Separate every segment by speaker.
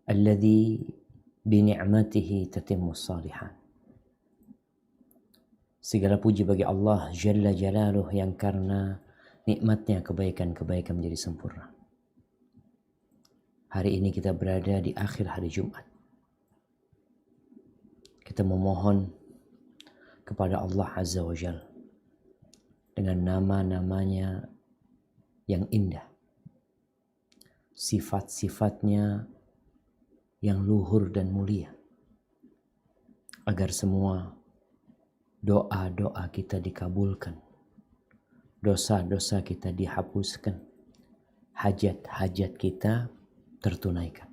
Speaker 1: alladzi bi ni'matihi tatimmus shalihat. Segala puji bagi Allah Jalla Jalaluh yang karena nikmatnya kebaikan-kebaikan menjadi sempurna. Hari ini kita berada di akhir hari Jumat. Kita memohon kepada Allah Azza wa Jalla dengan nama-namanya yang indah, sifat-sifatnya yang luhur dan mulia, agar semua doa-doa kita dikabulkan, dosa-dosa kita dihapuskan, hajat-hajat kita tertunaikan.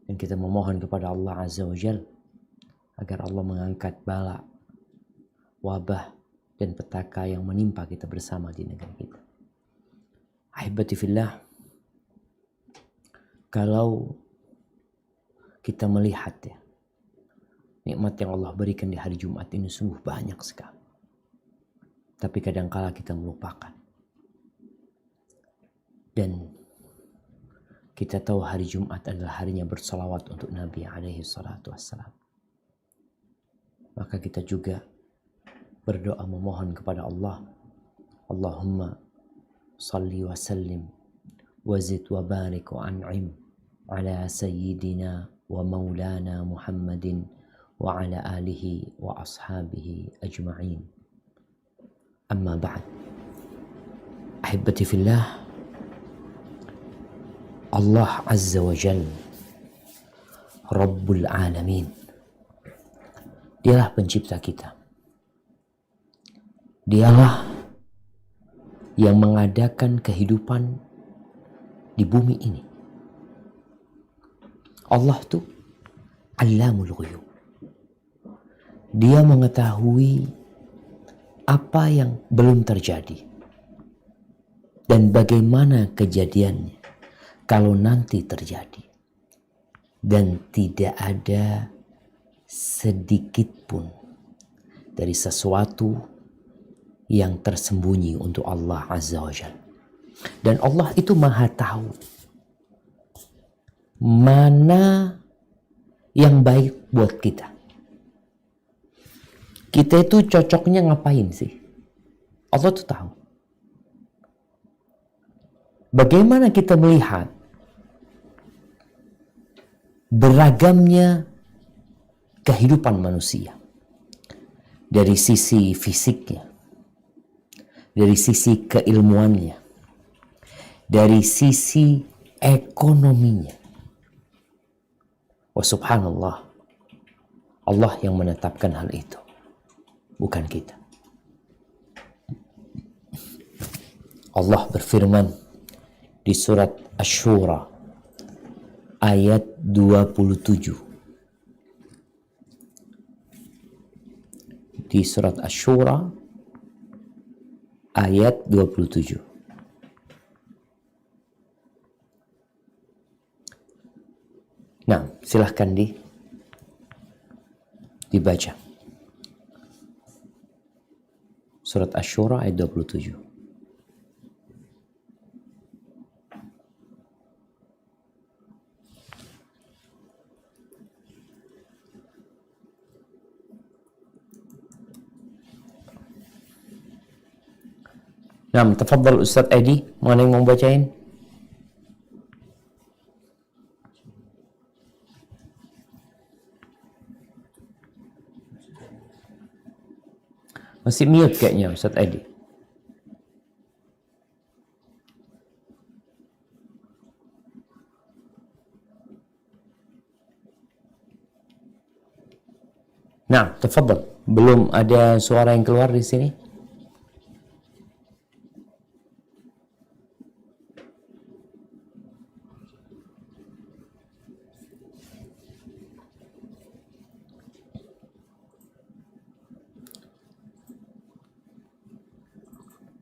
Speaker 1: Dan kita memohon kepada Allah Azza wa Jalla agar Allah mengangkat bala, wabah, dan petaka yang menimpa kita bersama di negeri kita. Ahibati fillah, kalau kita melihat ya, nikmat yang Allah berikan di hari Jumat ini sungguh banyak sekali. Tapi kadangkala kita melupakan. Dan kita tahu hari Jumat adalah harinya bersalawat untuk Nabi alaihi salatu wassalam. Maka kita juga berdoa memohon kepada Allah, Allahumma salli wa sallim wa zid wa barik wa an'im ala sayyidina wa maulana Muhammadin wa ala alihi wa ashabihi ajma'in. Amma ba'd. Ahibati fillah, Allah Azza wa Jalla Rabbul Alamin. Dialah pencipta kita. Dialah yang mengadakan kehidupan di bumi ini. Allah tuh Allamul Ghuyub. Dia mengetahui apa yang belum terjadi dan bagaimana kejadiannya kalau nanti terjadi. Dan tidak ada sedikit pun dari sesuatu yang tersembunyi untuk Allah Azza wa Jalla. Dan Allah itu maha tahu mana yang baik buat kita. Kita itu cocoknya ngapain sih? Allah tuh tahu. Bagaimana kita melihat beragamnya kehidupan manusia dari sisi fisiknya, dari sisi keilmuannya, dari sisi ekonominya. Wa subhanallah, Allah yang menetapkan hal itu, bukan kita. Allah berfirman di surat Asy-Syura ayat 27. Di surat Asy-Syura ayat 27. Nah, silahkan dibaca. Surat Asy-Syura ayat 27. Nah, tafadhal Ustaz Edi, mana yang mau bacain? Masih mute kayaknya Ustaz Edi. Nah, tafadhal. Belum ada suara yang keluar di sini?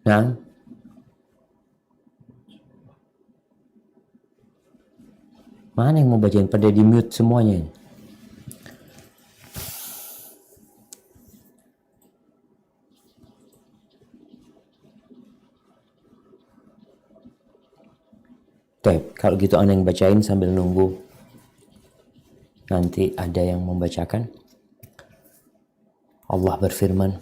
Speaker 1: Nah, mana yang mau bacain? Pada di mute semuanya. Baik, kalau gitu ana yang bacain sambil nunggu Nanti ada yang membacakan. Allah berfirman,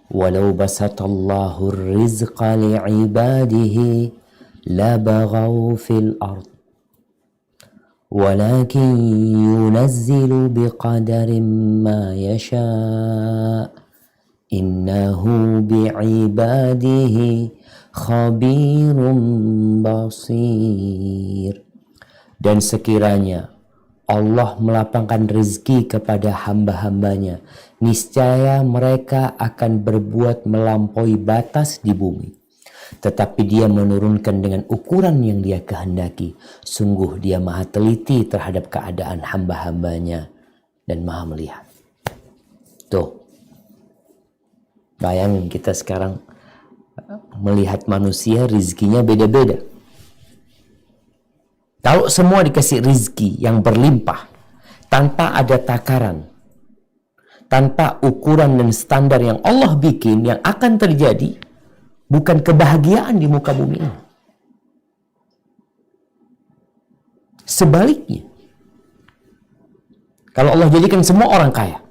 Speaker 1: "Walau basatallahu rizqa li'ibadihi labaghaw fil ard. Walakin yunazzilu biqadarin ma yasha'. Innahu bi'ibadihi khabirum basir." Dan sekiranya Allah melapangkan rezeki kepada hamba-hambanya, niscaya mereka akan berbuat melampaui batas di bumi. Tetapi dia menurunkan dengan ukuran yang dia kehendaki. Sungguh dia maha teliti terhadap keadaan hamba-hambanya dan maha melihat. Tuh. Bayangin kita sekarang melihat manusia rezekinya beda-beda. Kalau semua dikasih rezeki yang berlimpah, tanpa ada takaran, tanpa ukuran dan standar yang Allah bikin, yang akan terjadi bukan kebahagiaan di muka bumi ini. Sebaliknya, kalau Allah jadikan semua orang kaya,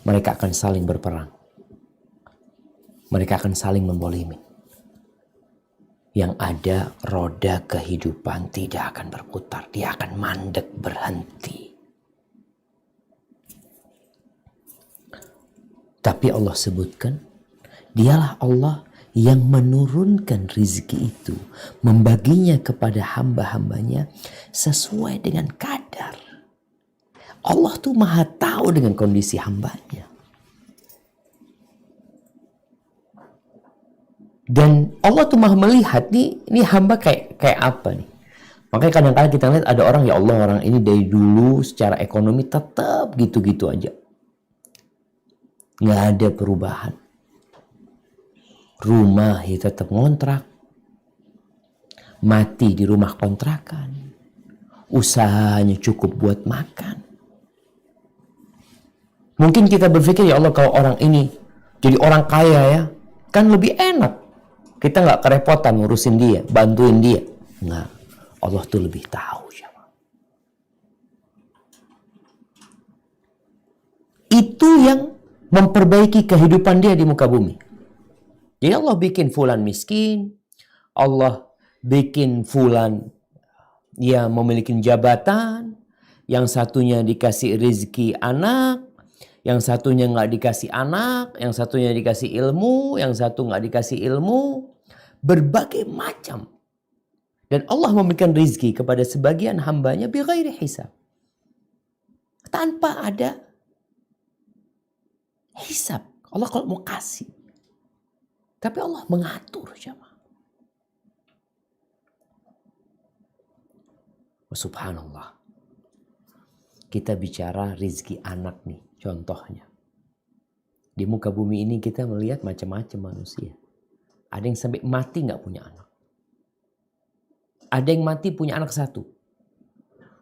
Speaker 1: mereka akan saling berperang. Mereka akan saling membolimi. Yang ada roda kehidupan tidak akan berputar. Dia akan mandek, berhenti. Tapi Allah sebutkan, dialah Allah yang menurunkan rizki itu, membaginya kepada hamba-hambanya sesuai dengan kadar. Allah tuh maha tahu dengan kondisi hambanya. Dan Allah tuh maha melihat ini hamba kayak apa nih. Makanya kadang-kadang kita lihat ada orang, ya Allah, orang ini dari dulu secara ekonomi tetap gitu-gitu aja. Nggak ada perubahan. Rumah ya tetap ngontrak. Mati di rumah kontrakan. Usahanya cukup buat makan. Mungkin kita berpikir, ya Allah, kalau orang ini jadi orang kaya ya, kan lebih enak. Kita nggak kerepotan ngurusin dia, bantuin dia. Nggak. Allah tuh lebih tahu. Itu yang memperbaiki kehidupan dia di muka bumi. Jadi Allah bikin fulan miskin. Allah bikin fulan ya memiliki jabatan. Yang satunya dikasih rezeki anak. Yang satunya nggak dikasih anak. Yang satunya dikasih ilmu. Yang satu nggak dikasih ilmu. Berbagai macam. Dan Allah memberikan rizki kepada sebagian hambanya bighairi hisab. Tanpa ada hisab. Allah kalau mau kasih. Tapi Allah mengatur. Subhanallah. Kita bicara rizki anak nih. Contohnya. Di muka bumi ini kita melihat macam-macam manusia. Ada yang sampai mati nggak punya anak. Ada yang mati punya anak satu.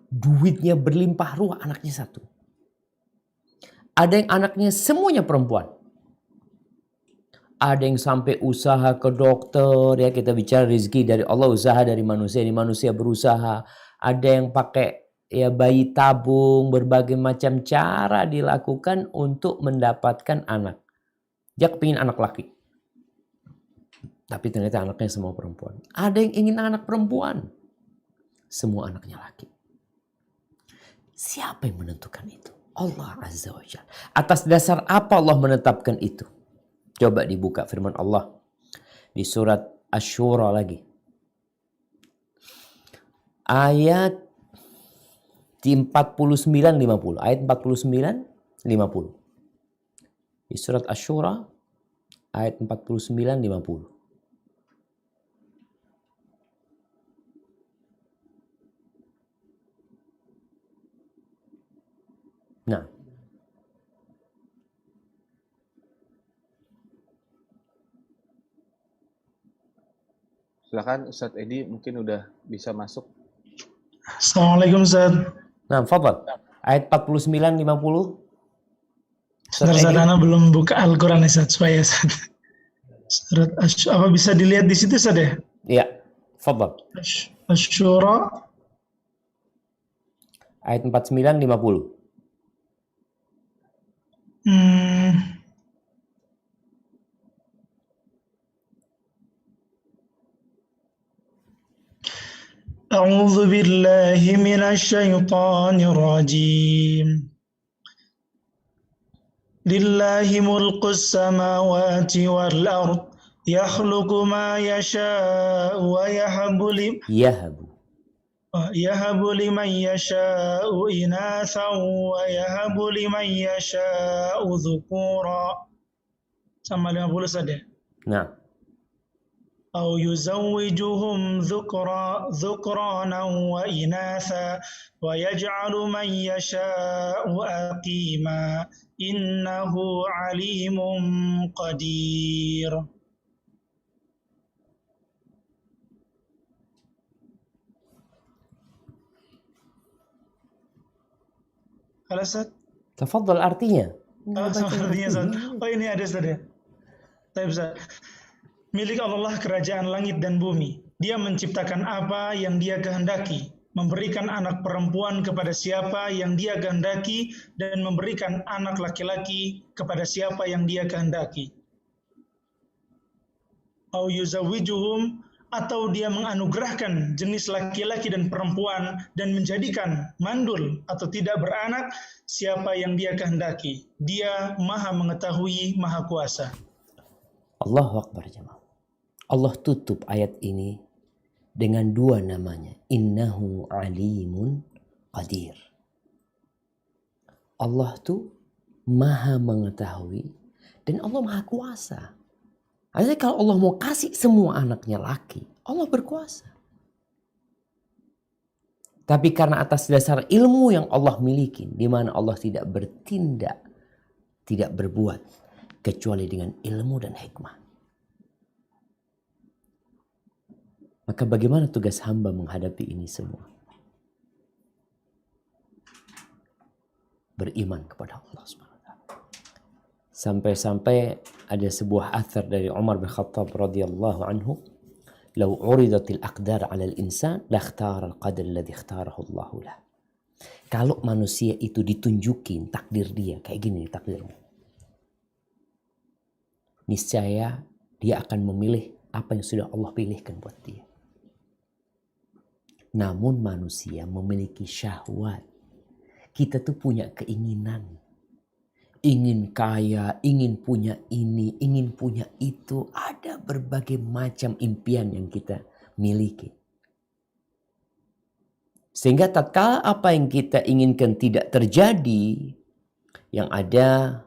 Speaker 1: Duitnya berlimpah ruah, anaknya satu. Ada yang anaknya semuanya perempuan. Ada yang sampai usaha ke dokter, ya kita bicara rezeki dari Allah, usaha dari manusia. Ini manusia berusaha. Ada yang pakai ya bayi tabung, berbagai macam cara dilakukan untuk mendapatkan anak. Dia kepingin anak laki. Tapi ternyata anaknya semua perempuan. Ada yang ingin anak perempuan. Semua anaknya laki. Siapa yang menentukan itu? Allah Azza wa Jalla. Atas dasar apa Allah menetapkan itu? Coba dibuka firman Allah. Di surat Asy-Syura lagi. Ayat 49-50. Ayat 49-50. Di surat Asy-Syura. Ayat 49-50. Nah,
Speaker 2: silakan Ustadz Edi mungkin udah bisa masuk.
Speaker 3: Assalamualaikum Ustaz.
Speaker 1: nah, fadhal. Ayat 49-50.
Speaker 3: Ustaz Ana belum buka Al-Quran Ustaz, supaya Ustaz. Surat apa bisa dilihat di situ Ustaz ya?
Speaker 1: Iya, fadhal.
Speaker 3: Asy-Syura
Speaker 1: Ayat 49, 50.
Speaker 3: A'udzu billahi minasyaitonir rajim. Lillahi mulkus samawati wal ard. Yakhluqu ma yasha'u wa yahabu liman yasha'u inathan wa yahabu liman yasha'u dzukura. Sama 50 saja.
Speaker 1: Nah,
Speaker 3: أو يزوجهم ذكرانا وإناثا ويجعل من يشاء أقيما إنه عليم قدير. Khalaas?
Speaker 1: tafadhal artinya.
Speaker 3: Oh, ini ada saja. Milik Allah kerajaan langit dan bumi. Dia menciptakan apa yang Dia kehendaki, memberikan anak perempuan kepada siapa yang Dia kehendaki, dan memberikan anak laki-laki kepada siapa yang Dia kehendaki. Au yuzawijuhum, atau Dia menganugerahkan jenis laki-laki dan perempuan dan menjadikan mandul atau tidak beranak siapa yang Dia kehendaki. Dia Maha Mengetahui, Maha Kuasa.
Speaker 1: Allahu Akbar jemaah. Allah tutup ayat ini dengan dua namanya. Innahu alimun qadir. Allah tuh maha mengetahui dan Allah maha kuasa. Artinya kalau Allah mau kasih semua anaknya laki, Allah berkuasa. Tapi karena atas dasar ilmu yang Allah miliki, di mana Allah tidak bertindak, tidak berbuat, kecuali dengan ilmu dan hikmah. Maka bagaimana tugas hamba menghadapi ini semua? Beriman kepada Allah SWT. Sampai-sampai ada sebuah athar dari Umar bin Khattab radhiyallahu anhu, "Lau uridatil aqdar 'ala al-insan lakhtara al-qadar alladhi ikhtarahu Allah lah." Kalau manusia itu ditunjukin takdir dia, kayak gini takdirmu, niscaya dia akan memilih apa yang sudah Allah pilihkan buat dia. Namun manusia memiliki syahwat. Kita tuh punya keinginan. Ingin kaya, ingin punya ini, ingin punya itu. Ada berbagai macam impian yang kita miliki. Sehingga tatkala apa yang kita inginkan tidak terjadi, yang ada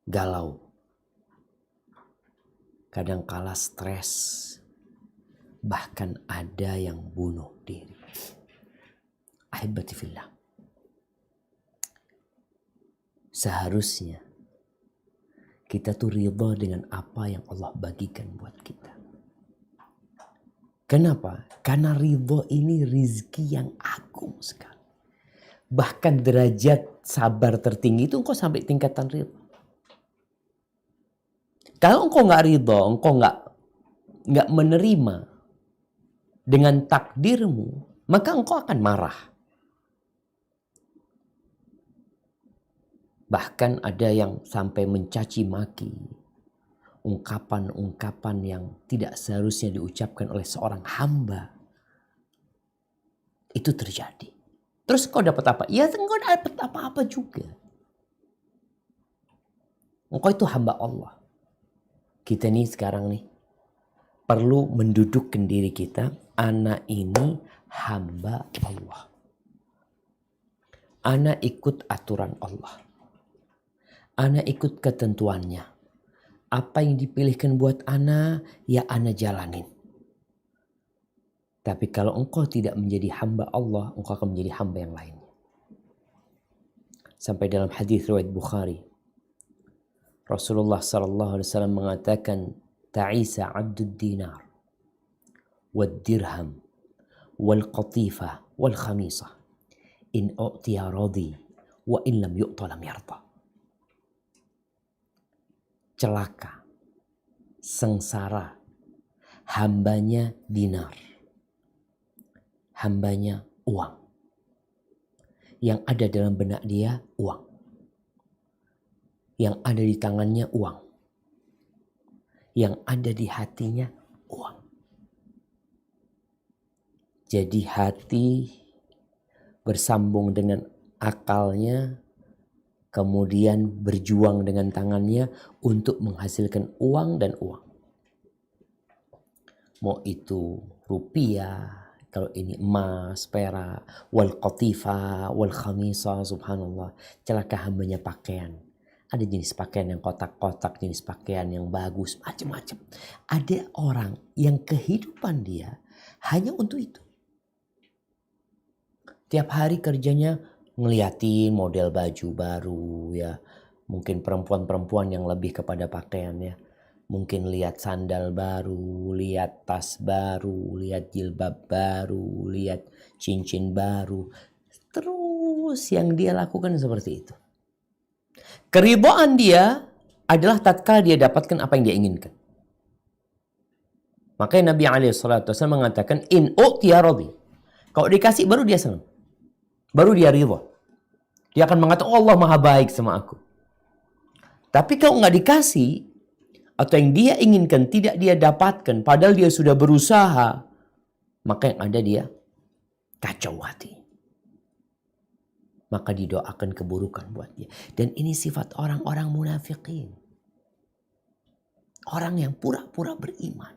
Speaker 1: galau. Kadangkala stres. Bahkan ada yang bunuh diri. Ahibati fillah. Seharusnya kita tuh ridha dengan apa yang Allah bagikan buat kita. Kenapa? Karena ridha ini rizki yang agung sekali. Bahkan derajat sabar tertinggi itu engkau sampai tingkatan ridha. Kalau engkau nggak ridha, engkau nggak menerima dengan takdirmu, maka engkau akan marah. Bahkan ada yang sampai mencaci maki. Ungkapan-ungkapan yang tidak seharusnya diucapkan oleh seorang hamba. Itu terjadi. Terus kau dapat apa? Ya engkau dapat apa-apa juga. Engkau itu hamba Allah. Kita nih sekarang nih perlu mendudukkan diri kita. Ana ini hamba Allah. Ana ikut aturan Allah. Ana ikut ketentuannya. Apa yang dipilihkan buat ana, ya ana jalanin. Tapi kalau engkau tidak menjadi hamba Allah, engkau akan menjadi hamba yang lainnya. Sampai dalam hadis riwayat Bukhari, Rasulullah SAW mengatakan, "Ta'isa 'abdud dinar والدرهم والقطيفة والخميصة إن أعطي رضي وإن لم يعط لم يرضى." Celaka, sengsara, hambanya dinar, hambanya uang. Yang ada dalam benak dia uang. Yang ada di tangannya uang. Yang ada di hatinya uang. Jadi hati bersambung dengan akalnya, kemudian berjuang dengan tangannya untuk menghasilkan uang dan uang. Mau itu rupiah, kalau ini emas, perak, wal qatifa, wal khamisa, subhanallah. Celaka hambanya pakaian. Ada jenis pakaian yang kotak-kotak, jenis pakaian yang bagus, macam-macam. Ada orang yang kehidupan dia hanya untuk itu. Tiap hari kerjanya ngeliatin model baju baru ya. Mungkin perempuan-perempuan yang lebih kepada pakaiannya. Mungkin lihat sandal baru, lihat tas baru, lihat jilbab baru, lihat cincin baru. Terus yang dia lakukan seperti itu. Keridhaan dia adalah tatkala dia dapatkan apa yang dia inginkan. Makanya Nabi SAW mengatakan, in u'tiya radhi. Kalau dikasih baru dia senang. Baru dia ridha. Dia akan mengatakan, Allah maha baik sama aku. Tapi kalau nggak dikasih, atau yang dia inginkan tidak dia dapatkan, padahal dia sudah berusaha, maka yang ada dia kacau hati. Maka didoakan keburukan buat dia. Dan ini sifat orang-orang munafikin. Orang yang pura-pura beriman.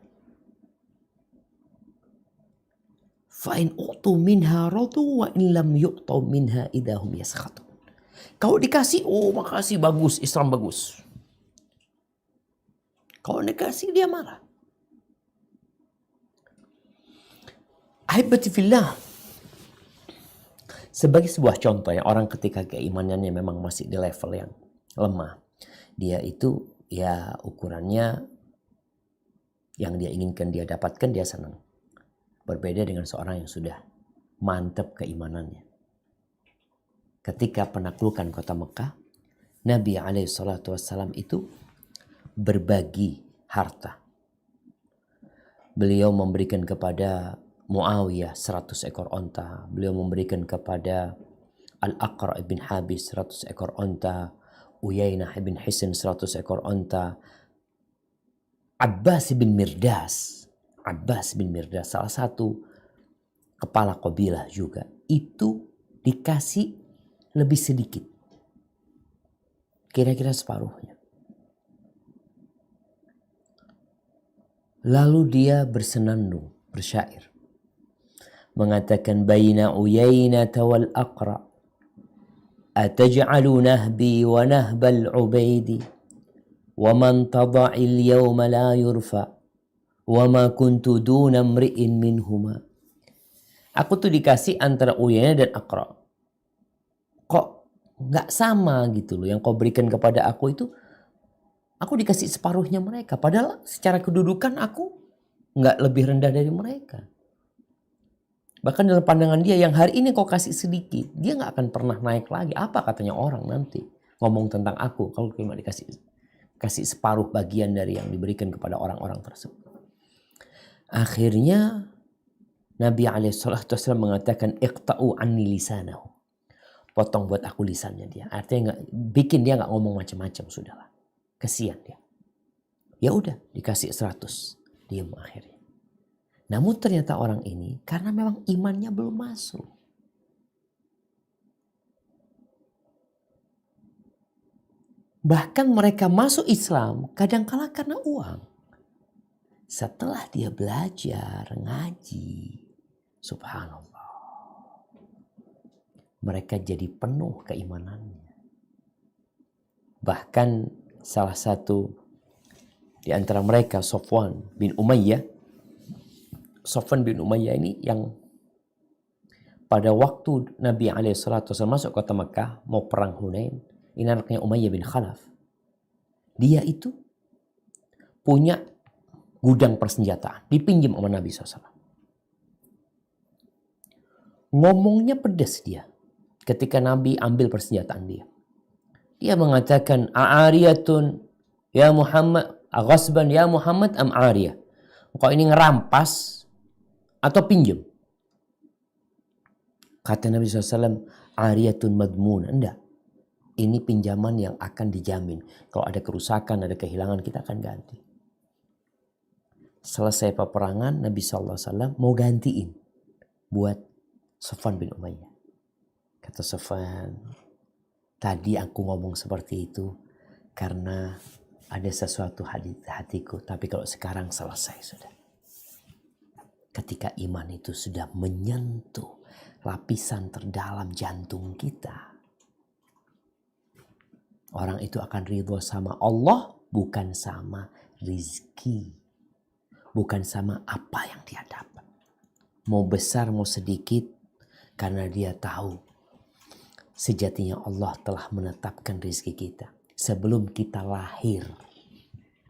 Speaker 1: Fa'in u'tu minha radu wa in lam yu'tu minha idahum yaskhatun. Kalau dikasih, oh makasih bagus, Islam bagus. Kalau dikasih dia marah. Ahibati fillah. Sebagai sebuah contoh ya, orang ketika keimanannya memang masih di level yang lemah. Dia itu ya ukurannya yang dia inginkan dia dapatkan dia senang. Berbeda dengan seorang yang sudah mantap keimanannya. Ketika penaklukan kota Mekah, Nabi SAW itu berbagi harta. Beliau memberikan kepada Muawiyah 100 ekor onta. Beliau memberikan kepada Al-Aqra' ibn Habis 100 ekor onta. Uyainah ibn Hisn 100 ekor onta. Abbas bin Mirdas, salah satu kepala kabilah juga, itu dikasih lebih sedikit. Kira-kira separuhnya. Lalu dia bersenandung, bersyair. Mengatakan, Baina Uyainata wal Aqra' ataj'alu nahbi wa nahbal ubaidi wa man tada'il yawma la yurfa wa ma kuntu duna mri'in minhuma. Aku tuh dikasih antara Uyainah dan Aqra'. Kok nggak sama gitu loh. Yang kau berikan kepada aku itu, aku dikasih separuhnya mereka. Padahal secara kedudukan aku nggak lebih rendah dari mereka. Bahkan dalam pandangan dia, yang hari ini kau kasih sedikit, dia nggak akan pernah naik lagi. Apa katanya orang nanti ngomong tentang aku kalau cuma dikasih separuh bagian dari yang diberikan kepada orang-orang tersebut. Akhirnya Nabi SAW mengatakan, iqta'u anni lisanahu. Potong buat aku lisannya dia. Artinya bikin dia nggak ngomong macam-macam, sudahlah. Kesian dia. Ya udah, dikasih 100. Diam akhirnya. Namun ternyata orang ini karena memang imannya belum masuk. Bahkan mereka masuk Islam kadang-kala karena uang. Setelah dia belajar, ngaji, subhanallah, mereka jadi penuh keimanannya. Bahkan salah satu di antara mereka, Safwan bin Umayyah ini yang pada waktu Nabi SAW masuk kota Mekah mau perang Hunain, ini anaknya Umayyah bin Khalaf. Dia itu punya gudang persenjataan, dipinjam sama Nabi SAW. Ngomongnya pedas dia ketika Nabi ambil persenjataan dia. Dia mengatakan, A'ariyatun ya Muhammad, aghasban ya Muhammad am ariyah. Kau ini ngerampas atau pinjam? Kata Nabi SAW, ariyatun madmun. Enggak. Ini pinjaman yang akan dijamin. Kalau ada kerusakan, ada kehilangan, kita akan ganti. Selesai peperangan, Nabi SAW mau gantiin buat Safwan bin Umayyah. Kata Safwan, tadi aku ngomong seperti itu karena ada sesuatu di hatiku. Tapi kalau sekarang selesai sudah. Ketika iman itu sudah menyentuh lapisan terdalam jantung kita, orang itu akan ridho sama Allah, bukan sama rizki. Bukan sama apa yang dia dapat. Mau besar mau sedikit, karena dia tahu sejatinya Allah telah menetapkan rizki kita sebelum kita lahir.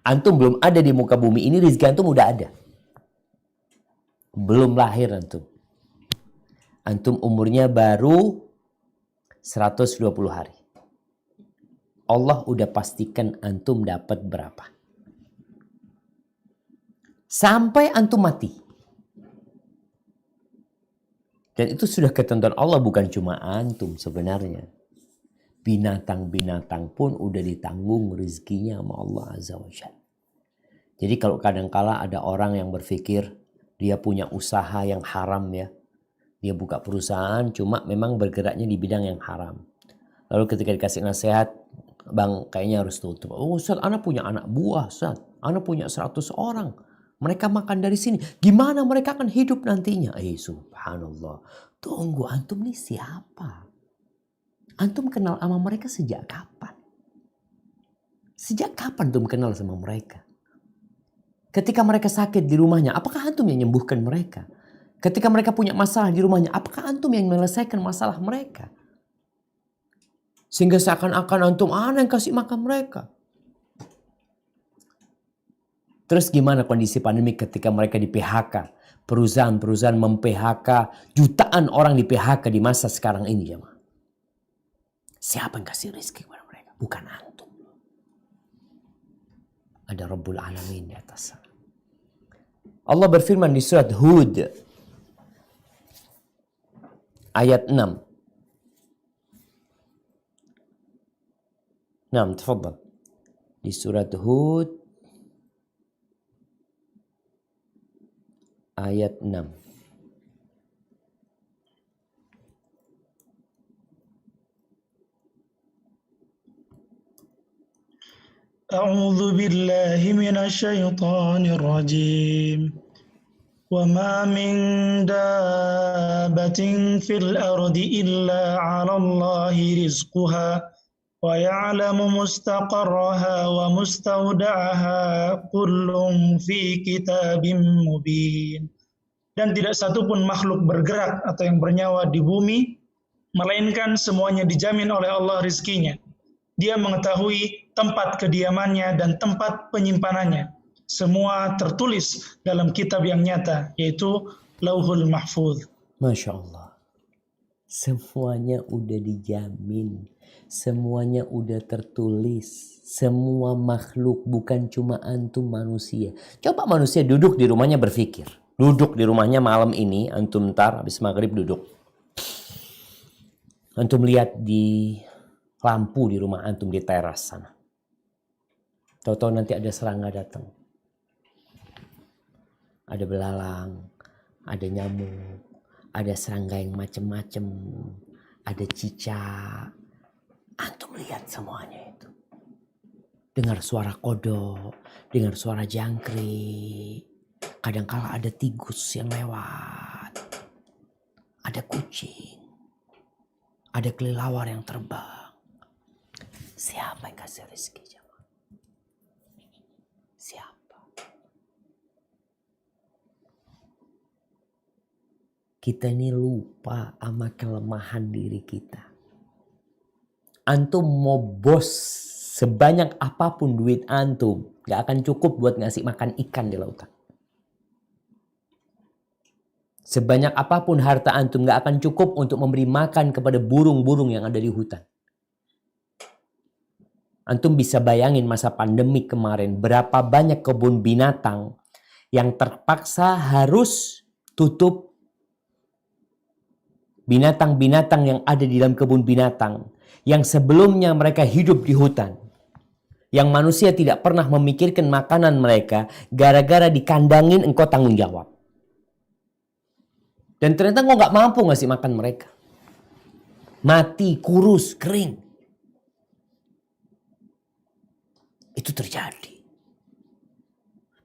Speaker 1: Antum belum ada di muka bumi ini, rizki antum udah ada. Belum lahir antum. Antum umurnya baru 120 hari. Allah udah pastikan antum dapat berapa. Sampai antum mati. Dan itu sudah ketentuan Allah, bukan cuma antum sebenarnya. Binatang-binatang pun udah ditanggung rezekinya sama Allah Azza wa Jalla. Jadi kalau kadangkala ada orang yang berpikir dia punya usaha yang haram ya. Dia buka perusahaan cuma memang bergeraknya di bidang yang haram. Lalu ketika dikasih nasihat, bang kayaknya harus tutup. Oh Ustaz, Ana punya anak buah Ustaz. Ana punya 100 orang. Mereka makan dari sini. Gimana mereka akan hidup nantinya? Subhanallah. Tunggu, antum nih siapa? Antum kenal sama mereka sejak kapan? Sejak kapan antum kenal sama mereka? Ketika mereka sakit di rumahnya, apakah antum yang menyembuhkan mereka? Ketika mereka punya masalah di rumahnya, apakah antum yang menyelesaikan masalah mereka? Sehingga seakan-akan antum yang kasih makan mereka. Terus gimana kondisi pandemi ketika mereka di PHK? Perusahaan-perusahaan mem-PHK, jutaan orang di PHK di masa sekarang ini jemaah. Siapa yang kasih rezeki kepada mereka? Bukan antum. Ada Rabbul Alamin di atas sana. Allah berfirman di surat Hud ayat 6. Tafadhal. Di surat Hud ayat 6.
Speaker 3: أعوذ بالله من الشيطان الرجيم وما من دابة في الأرض إلا على الله رزقها ويعلم مستقرها ومستودعها كل في كتاب مبين. Dan tidak satupun makhluk bergerak atau yang bernyawa di bumi, melainkan semuanya dijamin oleh Allah rizkinya. Dia mengetahui tempat kediamannya dan tempat penyimpanannya. Semua tertulis dalam kitab yang nyata, yaitu Lauhul Mahfuz.
Speaker 1: Masya Allah. Semuanya udah dijamin. Semuanya udah tertulis. Semua makhluk, bukan cuma antum manusia. Coba manusia duduk di rumahnya berpikir. Duduk di rumahnya malam ini, antum ntar habis maghrib duduk. Antum lihat di lampu di rumah antum di teras sana. Tahu-tahu nanti ada serangga datang. Ada belalang, ada nyamuk, ada serangga yang macam-macam, ada cicak. Antum lihat semuanya itu. Dengar suara kodok, dengar suara jangkrik. Kadangkala ada tikus yang lewat. Ada kucing. Ada kelelawar yang terbang. Siapa yang kasih rezeki jemaah? Siapa? Kita ini lupa sama kelemahan diri kita. Antum mau bos sebanyak apapun duit antum, gak akan cukup buat ngasih makan ikan di lautan. Sebanyak apapun harta antum gak akan cukup untuk memberi makan kepada burung-burung yang ada di hutan. Antum bisa bayangin masa pandemi kemarin berapa banyak kebun binatang yang terpaksa harus tutup binatang-binatang yang ada di dalam kebun binatang, yang sebelumnya mereka hidup di hutan, yang manusia tidak pernah memikirkan makanan mereka, gara-gara dikandangin engkau tanggung jawab. Dan ternyata engkau gak mampu ngasih makan mereka. Mati, kurus, kering. Itu terjadi.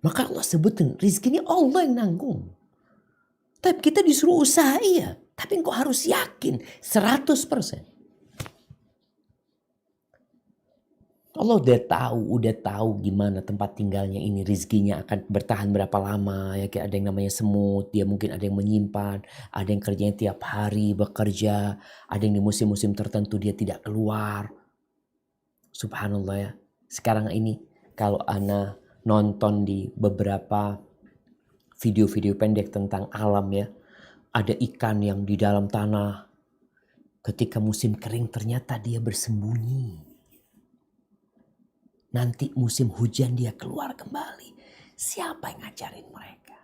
Speaker 1: Maka Allah sebutin, rizki ini Allah yang nanggung. Tapi kita disuruh usaha, iya. Tapi engkau harus yakin 100%. Allah udah tahu gimana tempat tinggalnya ini, rizkinya akan bertahan berapa lama. Ya, kayak ada yang namanya semut, dia mungkin ada yang menyimpan, ada yang kerjanya tiap hari bekerja, ada yang di musim-musim tertentu dia tidak keluar. Subhanallah ya. Sekarang ini kalau ana nonton di beberapa video-video pendek tentang alam ya, ada ikan yang di dalam tanah. Ketika musim kering ternyata dia bersembunyi. Nanti musim hujan dia keluar kembali. Siapa yang ngajarin mereka?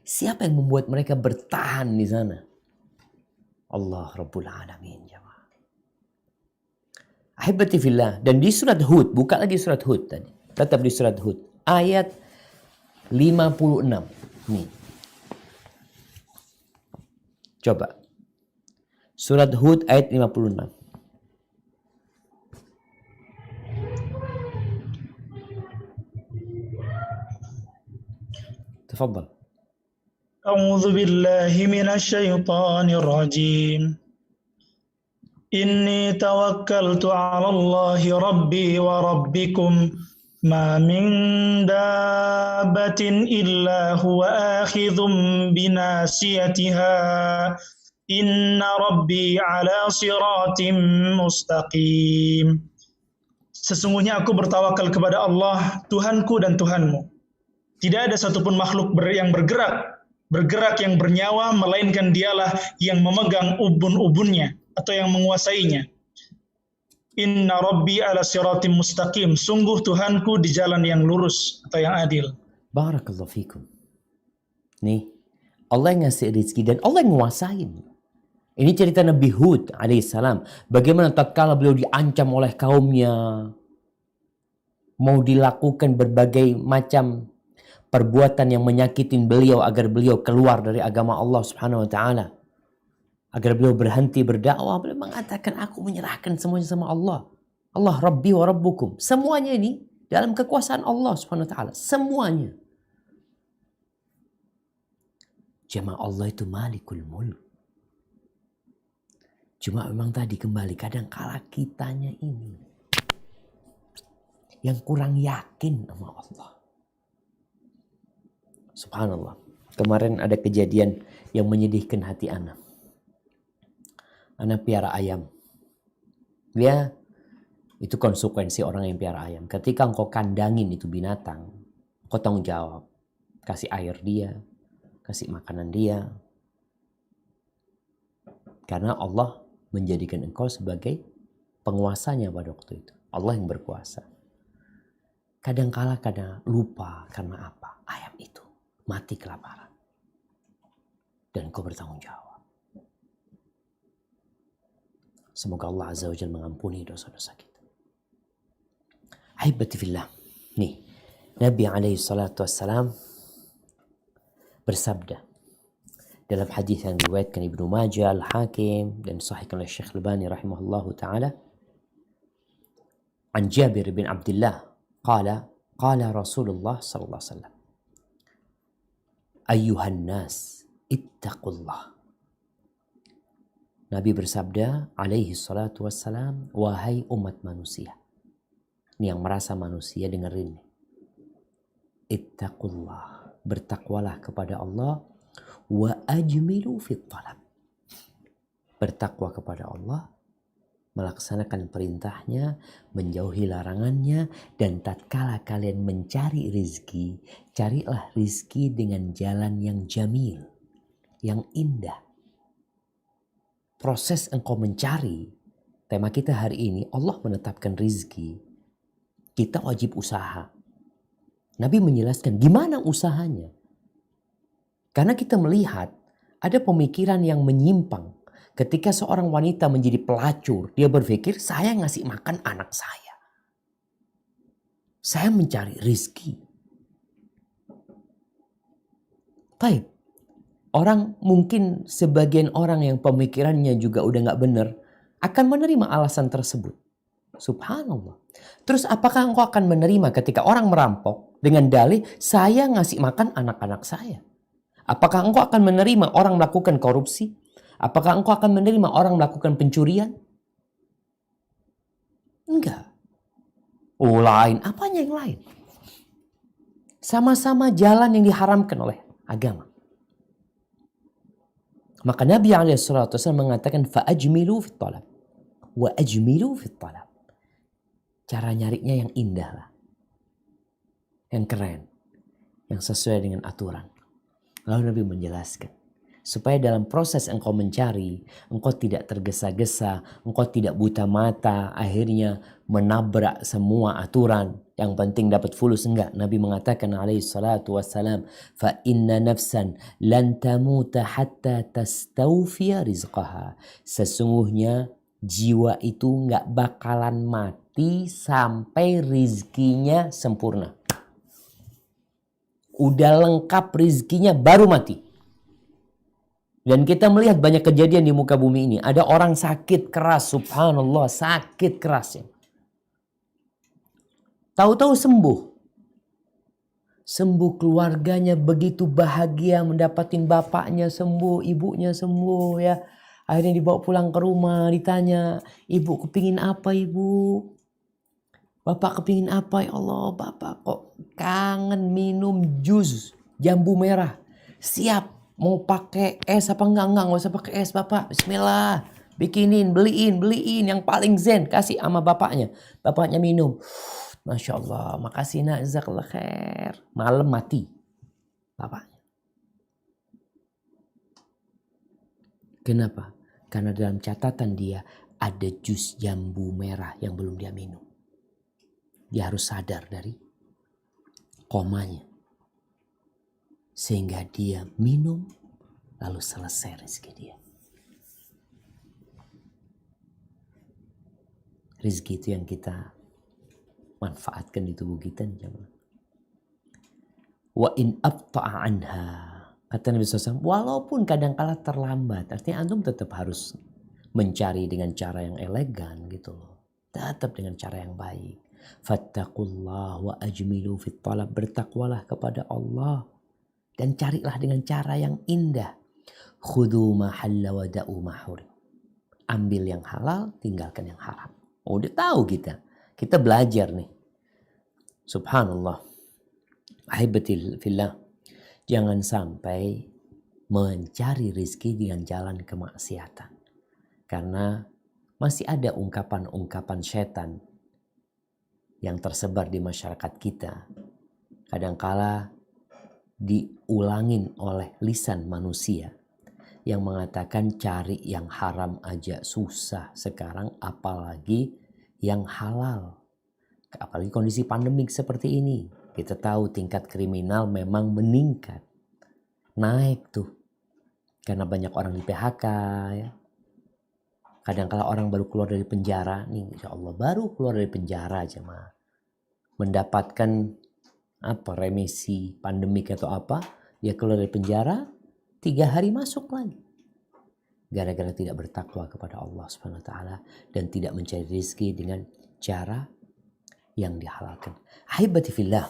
Speaker 1: Siapa yang membuat mereka bertahan di sana? Allah Rabbul Alamin. Ahibati fillah. Dan di surat Hud, buka lagi surat Hud tadi. Tetap di surat Hud. Ayat 56. Nih. Coba. Surat Hud ayat 56. تفضل.
Speaker 3: أعوذ بالله من الشيطان الرجيم إني توكلت على الله ربي وربكم ما من دابة إلا هو آخذ بناصيتها إن ربي على صراط مستقيم. Sesungguhnya aku bertawakal kepada Allah, Tuhanku dan Tuhanmu. Tidak ada satupun makhluk yang bergerak yang bernyawa, melainkan dialah yang memegang ubun-ubunnya atau yang menguasainya. Inna Rabbi ala siratim mustaqim. Sungguh Tuhanku di jalan yang lurus atau yang adil.
Speaker 1: Barakallahu fikum. Nih, Allah yang ngasih rezeki dan Allah yang menguasain. Ini cerita Nabi Hud alaihissalam. Bagaimana tatkala beliau diancam oleh kaumnya, mau dilakukan berbagai macam perbuatan yang menyakitin beliau agar beliau keluar dari agama Allah Subhanahu wa taala. Agar beliau berhenti berdakwah, beliau mengatakan aku menyerahkan semuanya sama Allah. Allah Rabbi wa Rabbukum. Semuanya ini dalam kekuasaan Allah Subhanahu wa taala, semuanya. Jemaah, Allah itu Malikul Mulk. Cuma memang tadi kembali kadang kala kitanya ini yang kurang yakin sama Allah. Subhanallah. Kemarin ada kejadian yang menyedihkan hati anak. Anak piara ayam. Dia itu konsekuensi orang yang piara ayam. Ketika engkau kandangin itu binatang, engkau tanggung jawab. Kasih air dia, kasih makanan dia. Karena Allah menjadikan engkau sebagai penguasanya pada waktu itu. Allah yang berkuasa. Kadangkala lupa karena apa? Ayam itu mati kelaparan. Dan kau bertanggung jawab. Semoga Allah Azza wa Jalla mengampuni dosa-dosa kita. Ahibati fillah. Nih, Nabi alaihi salatu wassalam bersabda dalam hadis yang diriwayatkan Ibnu Majah, Al-Hakim dan sahihkan oleh Syekh Albani rahimahullahu taala. An Jabir bin Abdullah qala Rasulullah sallallahu alaihi wasallam, Ayyuhan nas, ittaqullah. Nabi bersabda, alaihi salatu wassalam, wahai umat manusia. Ini yang merasa manusia, dengerin. Ittaqullah, bertakwalah kepada Allah. Wa ajmilu fit talab. Bertakwa kepada Allah, melaksanakan perintahnya, menjauhi larangannya, dan tatkala kalian mencari rizki, carilah rizki dengan jalan yang jamil, yang indah. Proses engkau mencari, tema kita hari ini, Allah menetapkan rizki, kita wajib usaha. Nabi menjelaskan gimana usahanya. Karena kita melihat ada pemikiran yang menyimpang. Ketika seorang wanita menjadi pelacur, dia berpikir saya ngasih makan anak saya. Saya mencari rizki. Baik. Orang mungkin sebagian orang yang pemikirannya juga udah gak benar akan menerima alasan tersebut. Subhanallah. Terus apakah engkau akan menerima ketika orang merampok dengan dalih saya ngasih makan anak-anak saya? Apakah engkau akan menerima orang melakukan korupsi? Apakah engkau akan menerima orang melakukan pencurian? Enggak. Oh lain. Apanya yang lain? Sama-sama jalan yang diharamkan oleh agama. Maka Nabi SAW mengatakan fa'ajmilu fit talab wa ajmilu fit talab. Cara nyarinya yang indah lah. Yang keren. Yang sesuai dengan aturan. Lalu Nabi menjelaskan. Supaya dalam proses engkau mencari, engkau tidak tergesa-gesa, engkau tidak buta mata, akhirnya menabrak semua aturan. Yang penting dapat fulus, enggak. Nabi mengatakan alaihi salatu wassalam, fa inna nafsan lan tamuta hatta tastawfiya rizqaha. Sesungguhnya jiwa itu enggak bakalan mati sampai rizkinya sempurna. Udah lengkap rizkinya baru mati. Dan kita melihat banyak kejadian di muka bumi ini. Ada orang sakit keras, subhanallah, sakit keras. Tahu-tahu sembuh. Sembuh, keluarganya begitu bahagia mendapatin bapaknya sembuh, ibunya sembuh ya. Akhirnya dibawa pulang ke rumah, ditanya, ibu kepingin apa ibu? Bapak kepingin apa ya Allah? Bapak kok kangen minum jus jambu merah. Siap. Mau pakai es apa enggak usah pakai es bapak. Bismillah. Bikinin, beliin yang paling zen. Kasih sama bapaknya. Bapaknya minum. Masya Allah. Makasih nak. Jazakallah khair. Malam mati. Bapaknya. Kenapa? Karena dalam catatan dia ada jus jambu merah yang belum dia minum. Dia harus sadar dari komanya. Sehingga dia minum, lalu selesai rezeki dia. Rezeki itu yang kita manfaatkan di tubuh kita. Wa in abta'a anha. Kata Nabi SAW, walaupun kadangkala terlambat. Artinya antum tetap harus mencari dengan cara yang elegan gitu loh. Tetap dengan cara yang baik. Fattaqullah wa ajmilu fit talab. Bertakwalah kepada Allah. Dan carilah dengan cara yang indah. Khudu ma halla wa da'u ma hurim. Ambil yang halal, tinggalkan yang haram. Oh, udah tahu kita. Kita belajar nih. Subhanallah. Ahibati fillah. Jangan sampai mencari rizki dengan jalan kemaksiatan. Karena masih ada ungkapan-ungkapan setan yang tersebar di masyarakat kita. Kadangkala diulangin oleh lisan manusia yang mengatakan cari yang haram aja susah sekarang, apalagi yang halal. Apalagi kondisi pandemik seperti ini, kita tahu tingkat kriminal memang meningkat, naik tuh karena banyak orang di PHK ya. Kadang-kala orang baru keluar dari penjara nih, insya Allah baru keluar dari penjara aja mah mendapatkan remisi pandemik atau apa, dia keluar dari penjara 3 hari masuk lagi. Gara-gara tidak bertakwa kepada Allah Subhanahu wa taala dan tidak mencari rezeki dengan cara yang dihalalkan. Ahibati fillah.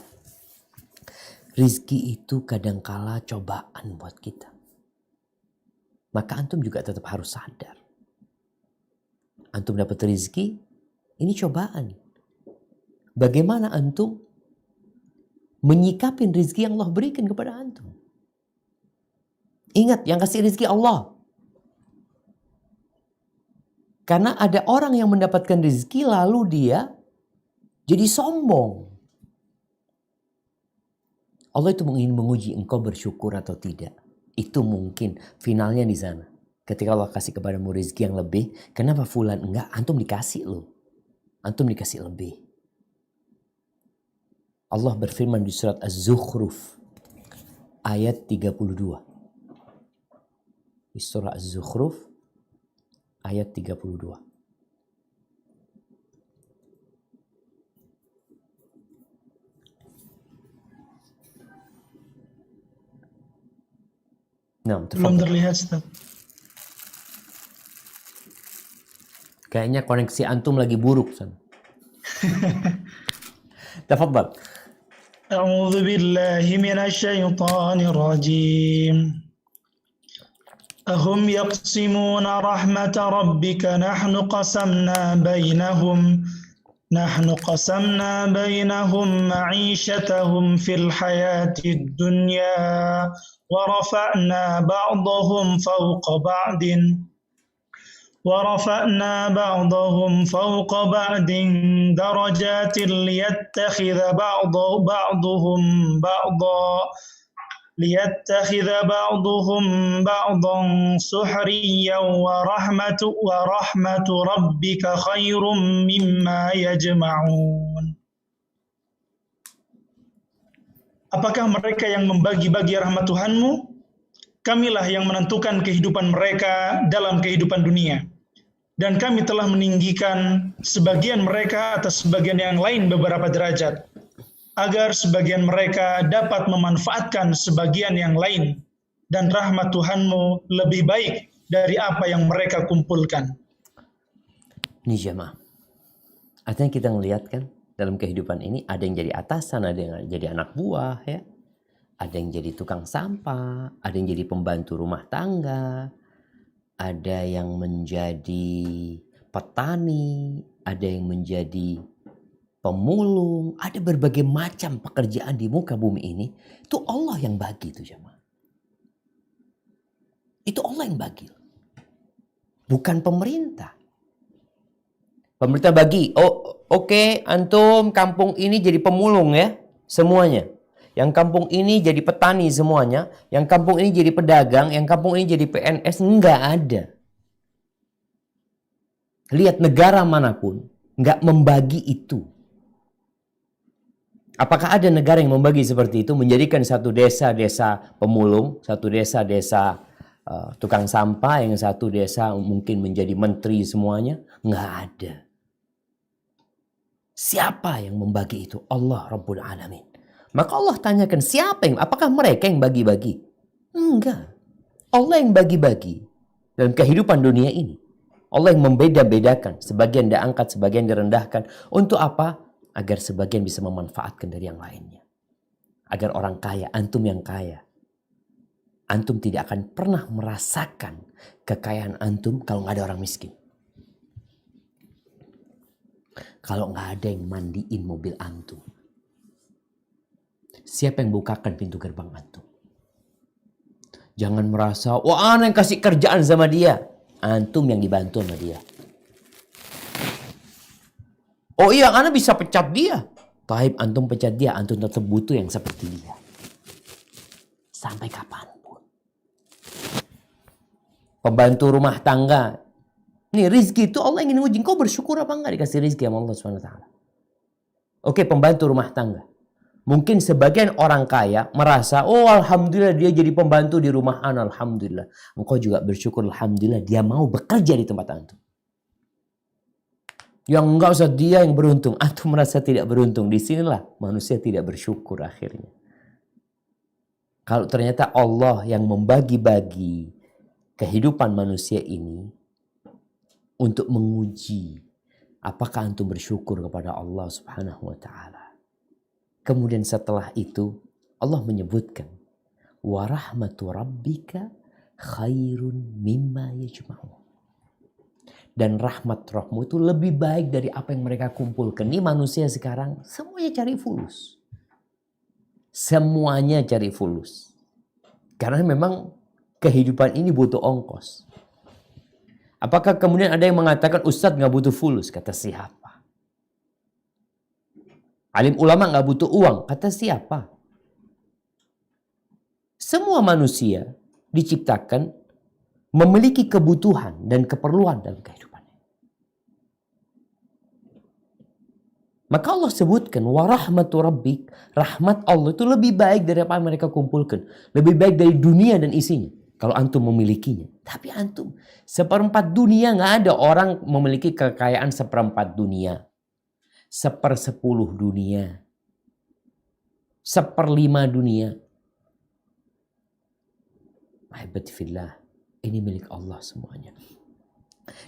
Speaker 1: Rezeki itu kadangkala cobaan buat kita. Maka antum juga tetap harus sadar. Antum dapat rezeki, ini cobaan. Bagaimana antum menyikapin rezeki yang Allah berikan kepada antum? Ingat, yang kasih rezeki Allah. Karena ada orang yang mendapatkan rezeki lalu dia jadi sombong. Allah itu ingin menguji engkau bersyukur atau tidak. Itu mungkin finalnya di sana. Ketika Allah kasih kepadamu rezeki yang lebih, kenapa fulan enggak? Antum dikasih loh. Antum dikasih lebih. Allah berfirman di surat Az-Zukhruf ayat 32. Di surah Az-Zukhruf ayat 32. Nah,
Speaker 3: Belum terlihat, Ustaz.
Speaker 1: Kayaknya koneksi antum lagi buruk sana. Tafadhal.
Speaker 3: A'udzu billahi minasy syaithanir rajim. Ahum yaqsimuna rahmata rabbika نحن قسمنا بينهم معيشتهم في الحياة الدنيا ورفعنا بعضهم فوق بعض درجات ليتخذ بعضهم بعضا سخريا ورحمة ربك خير مما يجمعون. Apakah mereka yang membagi-bagi rahmat Tuhanmu? Kamilah yang menentukan kehidupan mereka dalam kehidupan dunia. Dan kami telah meninggikan sebagian mereka atas sebagian yang lain beberapa derajat, agar sebagian mereka dapat memanfaatkan sebagian yang lain, dan rahmat Tuhanmu lebih baik dari apa yang mereka kumpulkan.
Speaker 1: Ini jemaah. Artinya kita ngelihat kan, dalam kehidupan ini ada yang jadi atasan, ada yang jadi anak buah, ya. Ada yang jadi tukang sampah, ada yang jadi pembantu rumah tangga, ada yang menjadi petani, ada yang menjadi pemulung, ada berbagai macam pekerjaan di muka bumi ini. Itu Allah yang bagi itu jemaah. Itu Allah yang bagi. Bukan pemerintah. Pemerintah bagi, oke, antum kampung ini jadi pemulung ya, semuanya. Yang kampung ini jadi petani semuanya. Yang kampung ini jadi pedagang, yang kampung ini jadi PNS. Enggak ada. Lihat negara manapun, enggak membagi itu. Apakah ada negara yang membagi seperti itu, menjadikan satu desa-desa pemulung, satu desa-desa tukang sampah, yang satu desa mungkin menjadi menteri semuanya? Nggak ada. Siapa yang membagi itu? Allah Rabbul Alamin. Maka Allah tanyakan, apakah mereka yang bagi-bagi? Enggak. Allah yang bagi-bagi dalam kehidupan dunia ini. Allah yang membeda-bedakan, sebagian diangkat, sebagian direndahkan. Untuk apa? Agar sebagian bisa memanfaatkan dari yang lainnya. Agar orang kaya, antum yang kaya, antum tidak akan pernah merasakan kekayaan antum kalau nggak ada orang miskin. Kalau nggak ada yang mandiin mobil antum, siapa yang bukakan pintu gerbang antum? Jangan merasa, wah ana yang kasih kerjaan sama dia. Antum yang dibantu sama dia. Oh iya, ana bisa pecat dia. Taib, antum pecat dia, antum tetap butuh yang seperti dia. Sampai kapanpun. Pembantu rumah tangga. Nih rizki itu Allah ingin uji. Kau bersyukur apa enggak dikasih rizki sama Allah SWT? Oke, pembantu rumah tangga. Mungkin sebagian orang kaya merasa, oh alhamdulillah dia jadi pembantu di rumah ana, alhamdulillah. Engkau juga bersyukur, alhamdulillah dia mau bekerja di tempat antum. Yang enggak usah dia yang beruntung, antum merasa tidak beruntung. Disinilah manusia tidak bersyukur akhirnya. Kalau ternyata Allah yang membagi-bagi kehidupan manusia ini untuk menguji apakah antum bersyukur kepada Allah Subhanahu wa taala. Kemudian setelah itu Allah menyebutkan wa rahmatu rabbika khairun mimma yajma'un. Dan rahmat rohmu itu lebih baik dari apa yang mereka kumpulkan. Ini manusia sekarang semuanya cari fulus. Semuanya cari fulus. Karena memang kehidupan ini butuh ongkos. Apakah kemudian ada yang mengatakan Ustadz gak butuh fulus? Kata siapa? Alim ulama gak butuh uang? Kata siapa? Semua manusia diciptakan memiliki kebutuhan dan keperluan dalam kehidupannya. Maka Allah sebutkan warahmatu rabbik, rahmat Allah itu lebih baik dari apa yang mereka kumpulkan, lebih baik dari dunia dan isinya. Kalau antum memilikinya. Tapi antum, 1/4 dunia nggak ada orang memiliki kekayaan 1/4 dunia. 1/10 dunia. 1/5 dunia. Ahibati fillah. Ini milik Allah semuanya.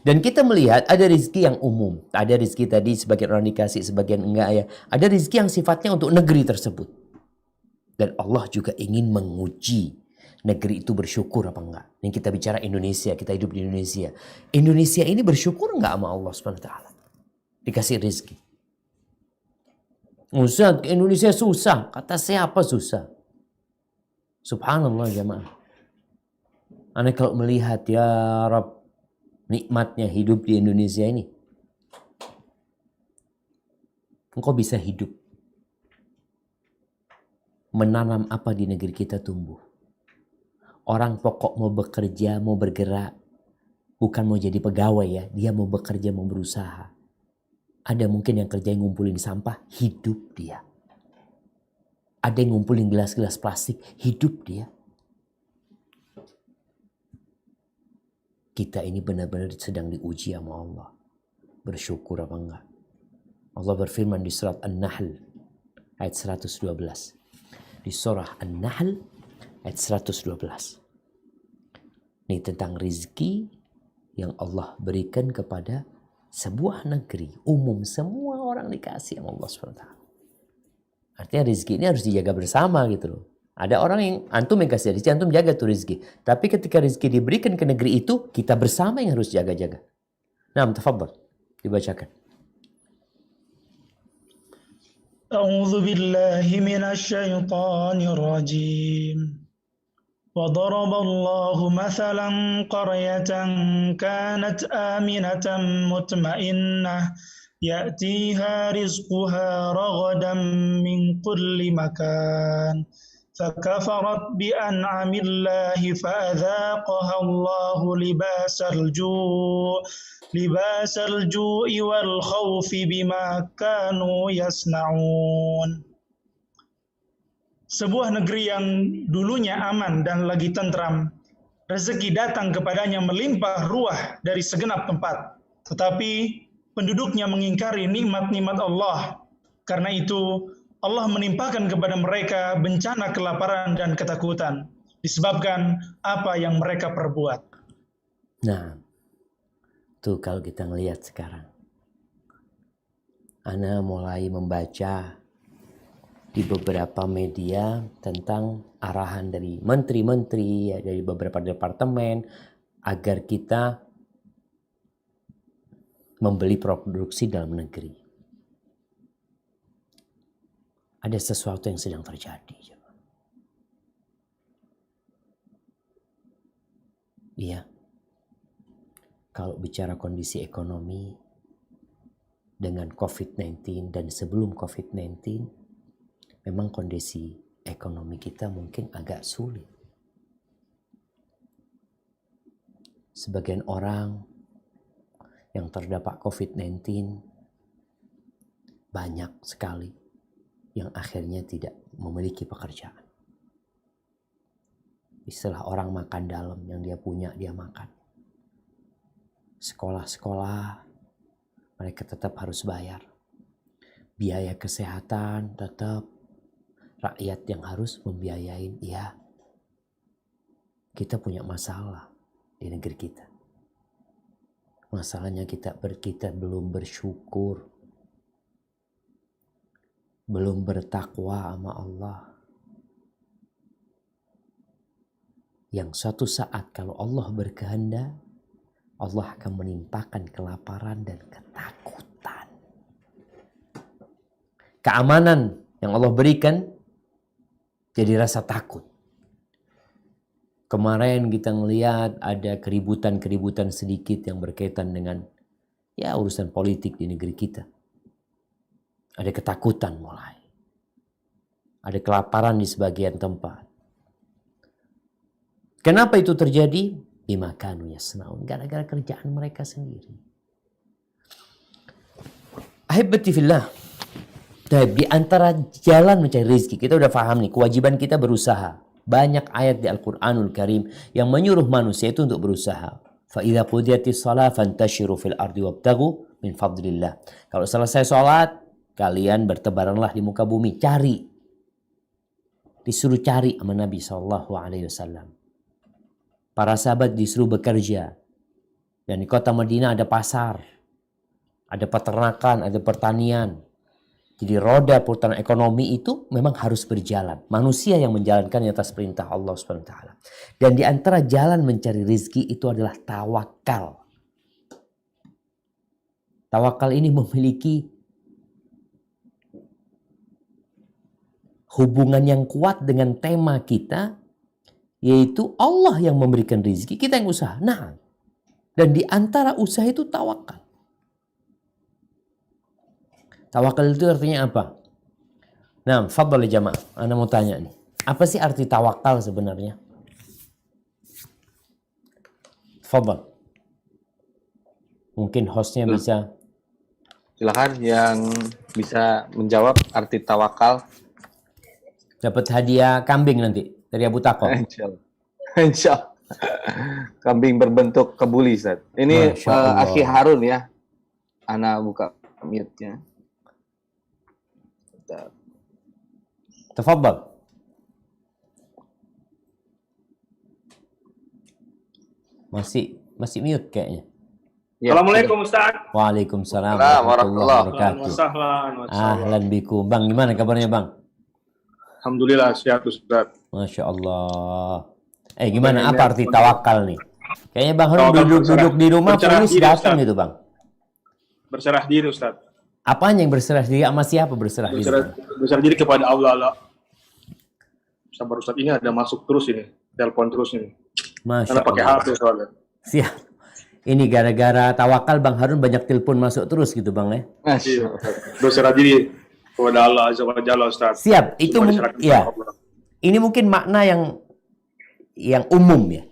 Speaker 1: Dan kita melihat ada rizki yang umum. Ada rizki tadi sebagian orang dikasih, sebagian enggak ya. Ada rizki yang sifatnya untuk negeri tersebut. Dan Allah juga ingin menguji negeri itu bersyukur apa enggak. Ini kita bicara Indonesia, kita hidup di Indonesia. Indonesia ini bersyukur enggak sama Allah SWT? Dikasih rizki. Ustaz, Indonesia susah. Kata siapa susah? Subhanallah jamaah. Anda kalau melihat ya Rabb, nikmatnya hidup di Indonesia ini. Engkau bisa hidup. Menanam apa di negeri kita tumbuh. Orang pokok mau bekerja, mau bergerak. Bukan mau jadi pegawai ya. Dia mau bekerja, mau berusaha. Ada mungkin yang kerja ngumpulin sampah, hidup dia. Ada yang ngumpulin gelas-gelas plastik, hidup dia. Kita ini benar-benar sedang diuji sama Allah. Bersyukur apa enggak? Allah berfirman di surat An-Nahl ayat 112. Di surah An-Nahl ayat 112. Ini tentang rizki yang Allah berikan kepada sebuah negeri. Umum, semua orang dikasih sama Allah SWT. Artinya rizki ini harus dijaga bersama gitu loh. Ada orang yang antum yang kasih rizki, antum jaga tuh rizki. Tapi ketika rizki diberikan ke negeri itu, kita bersama yang harus jaga-jaga. Nah, tafadhal, dibacakan.
Speaker 3: A'udzu billahi minasy syaithanir rajim. وضرب الله مثلا قرية كانت آمنة مطمئنة يأتيها رزقها رغدا من كل مكان فكفرت بأنعم الله فأذاقها الله لباس الجوع والخوف بما كانوا يصنعون. Sebuah negeri yang dulunya aman dan lagi tentram, rezeki datang kepadanya melimpah ruah dari segenap tempat. Tetapi penduduknya mengingkari nikmat-nikmat Allah. Karena itu Allah menimpakan kepada mereka bencana kelaparan dan ketakutan disebabkan apa yang mereka perbuat.
Speaker 1: Nah, tuh kalau kita ngelihat sekarang, Ana mulai membaca di beberapa media tentang arahan dari menteri-menteri, ya, dari beberapa departemen agar kita membeli produksi dalam negeri. Ada sesuatu yang sedang terjadi. Iya. Kalau bicara kondisi ekonomi dengan COVID-19 dan sebelum COVID-19, memang kondisi ekonomi kita mungkin agak sulit. Sebagian orang yang terdapat COVID-19 banyak sekali yang akhirnya tidak memiliki pekerjaan. Istilah orang makan dalam, yang dia punya dia makan. Sekolah-sekolah mereka tetap harus bayar. Biaya kesehatan tetap rakyat yang harus membiayain. Ya, kita punya masalah di negeri kita. Masalahnya kita belum bersyukur, belum bertakwa sama Allah. Yang suatu saat kalau Allah berkehendak, Allah akan menimpakan kelaparan dan ketakutan. Keamanan yang Allah berikan jadi rasa takut. Kemarin kita ngelihat ada keributan-keributan sedikit yang berkaitan dengan ya urusan politik di negeri kita. Ada ketakutan mulai. Ada kelaparan di sebagian tempat. Kenapa itu terjadi? Bima kanu yasnaun. Gara-gara kerjaan mereka sendiri. Ahibati fillah. Di antara jalan mencari rezeki, kita udah paham nih, kewajiban kita berusaha. Banyak ayat di Al-Quranul Karim yang menyuruh manusia itu untuk berusaha. فَإِذَا قُضِيَتِ الصَّلَاةُ فَانْتَشِرُوا فِي الْأَرْضِ وَابْتَغُوا مِنْ فَضْلِ اللَّهِ. Kalau selesai sholat, kalian bertebaranlah di muka bumi. Cari. Disuruh cari sama Nabi SAW. Para sahabat disuruh bekerja. Dan di kota Madinah ada pasar. Ada peternakan, ada pertanian. Jadi roda putaran ekonomi itu memang harus berjalan. Manusia yang menjalankan atas perintah Allah SWT. Dan di antara jalan mencari rizki itu adalah tawakal. Tawakal ini memiliki hubungan yang kuat dengan tema kita, yaitu Allah yang memberikan rizki, kita yang usaha. Nah, dan di antara usaha itu tawakal. Tawakal itu artinya apa? Nah, fadhal jamaah. Anda mau tanya nih. Apa sih arti tawakal sebenarnya? Fadhal. Mungkin hostnya bisa.
Speaker 2: Silakan yang bisa menjawab arti tawakal.
Speaker 1: Dapat hadiah kambing nanti dari Abu Tako.
Speaker 2: Insya Allah. Kambing berbentuk kebuli, Ustaz. Ini Akhi Harun ya. Ana buka mute-nya.
Speaker 1: Tafadhal. Masih mute kayaknya.
Speaker 4: Ya. Assalamualaikum Ustaz.
Speaker 1: Waalaikumsalam warahmatullahi wabarakatuh.
Speaker 4: Ahlan
Speaker 1: Ahlan bikum. Bang, gimana kabarnya Bang?
Speaker 4: Alhamdulillah sehat Ustaz.
Speaker 1: Masya Allah. Gimana apa arti tawakal nih? Kayaknya Bang Harun duduk di rumah terus datang gitu Bang.
Speaker 4: Berserah diri Ustaz.
Speaker 1: Apanya yang berserah diri? Sama siapa berserah diri?
Speaker 4: Berserah diri kepada Allah. Sabar Ustaz, ini ada masuk terus ini. Telepon terus ini.
Speaker 1: Masya
Speaker 4: Allah. Karena pakai HP soalnya.
Speaker 1: Siap. Ini gara-gara tawakal Bang Harun banyak telepon masuk terus gitu Bang ya?
Speaker 4: Iya. Berserah diri kepada Allah Azza wa Jalla Ustaz.
Speaker 1: Siap. Itu ya. Ini mungkin makna yang umum ya.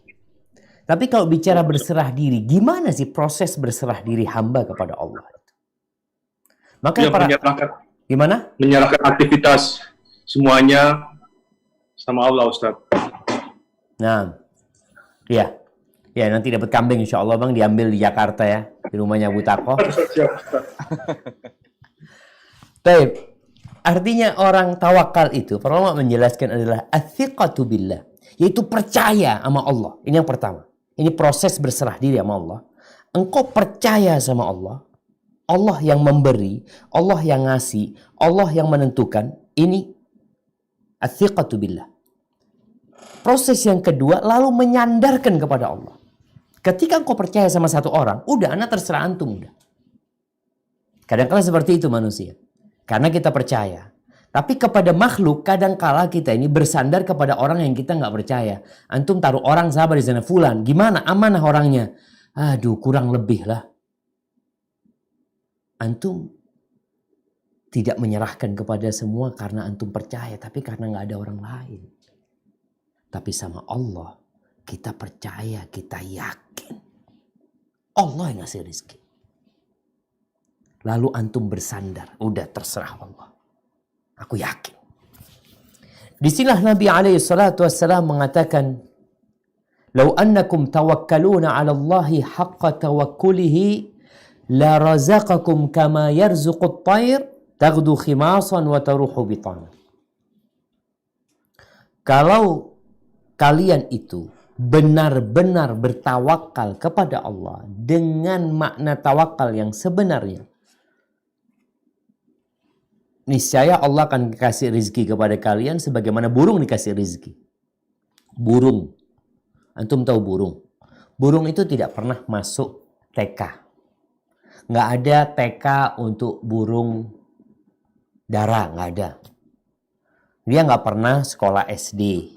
Speaker 1: Tapi kalau bicara berserah diri, gimana sih proses berserah diri hamba kepada Allah? Maka gimana?
Speaker 4: Menyerahkan aktivitas semuanya sama Allah Ustaz.
Speaker 1: Nah, ya nanti dapat kambing insya Allah Bang, diambil di Jakarta ya, di rumahnya Abu Tako. Baik, artinya orang tawakal itu, para ulama menjelaskan adalah athiqatu billah, yaitu percaya sama Allah. Ini yang pertama. Ini proses berserah diri sama Allah. Engkau percaya sama Allah. Allah yang memberi, Allah yang ngasih, Allah yang menentukan. Ini athiqatu billah. Proses yang kedua, lalu menyandarkan kepada Allah. Ketika engkau percaya sama satu orang, udah anak terserah antum udah. Kadang-kala seperti itu manusia. Karena kita percaya. Tapi kepada makhluk, kadang-kala kita ini bersandar kepada orang yang kita nggak percaya. Antum taruh orang sahabat di sana, fulan, gimana amanah orangnya? Aduh, kurang lebih lah. Antum tidak menyerahkan kepada semua karena antum percaya, tapi karena nggak ada orang lain. Tapi sama Allah, kita percaya, kita yakin. Allah yang ngasih rezeki. Lalu antum bersandar, udah terserah Allah. Aku yakin. Disinilah Nabi SAW mengatakan, "Lau annakum tawakkaluna 'ala Allahi haqqa tawakkulihi la razaqakum kama yarzuqut tayr taghdu khimasan wa taruhu bitana." Kalau kalian itu benar-benar bertawakal kepada Allah dengan makna tawakal yang sebenarnya, niscaya Allah akan kasih rizki kepada kalian sebagaimana burung dikasih rizki. Burung. Antum tahu burung? Burung itu tidak pernah masuk TK. Nggak ada TK untuk burung dara, nggak ada. Dia nggak pernah sekolah SD.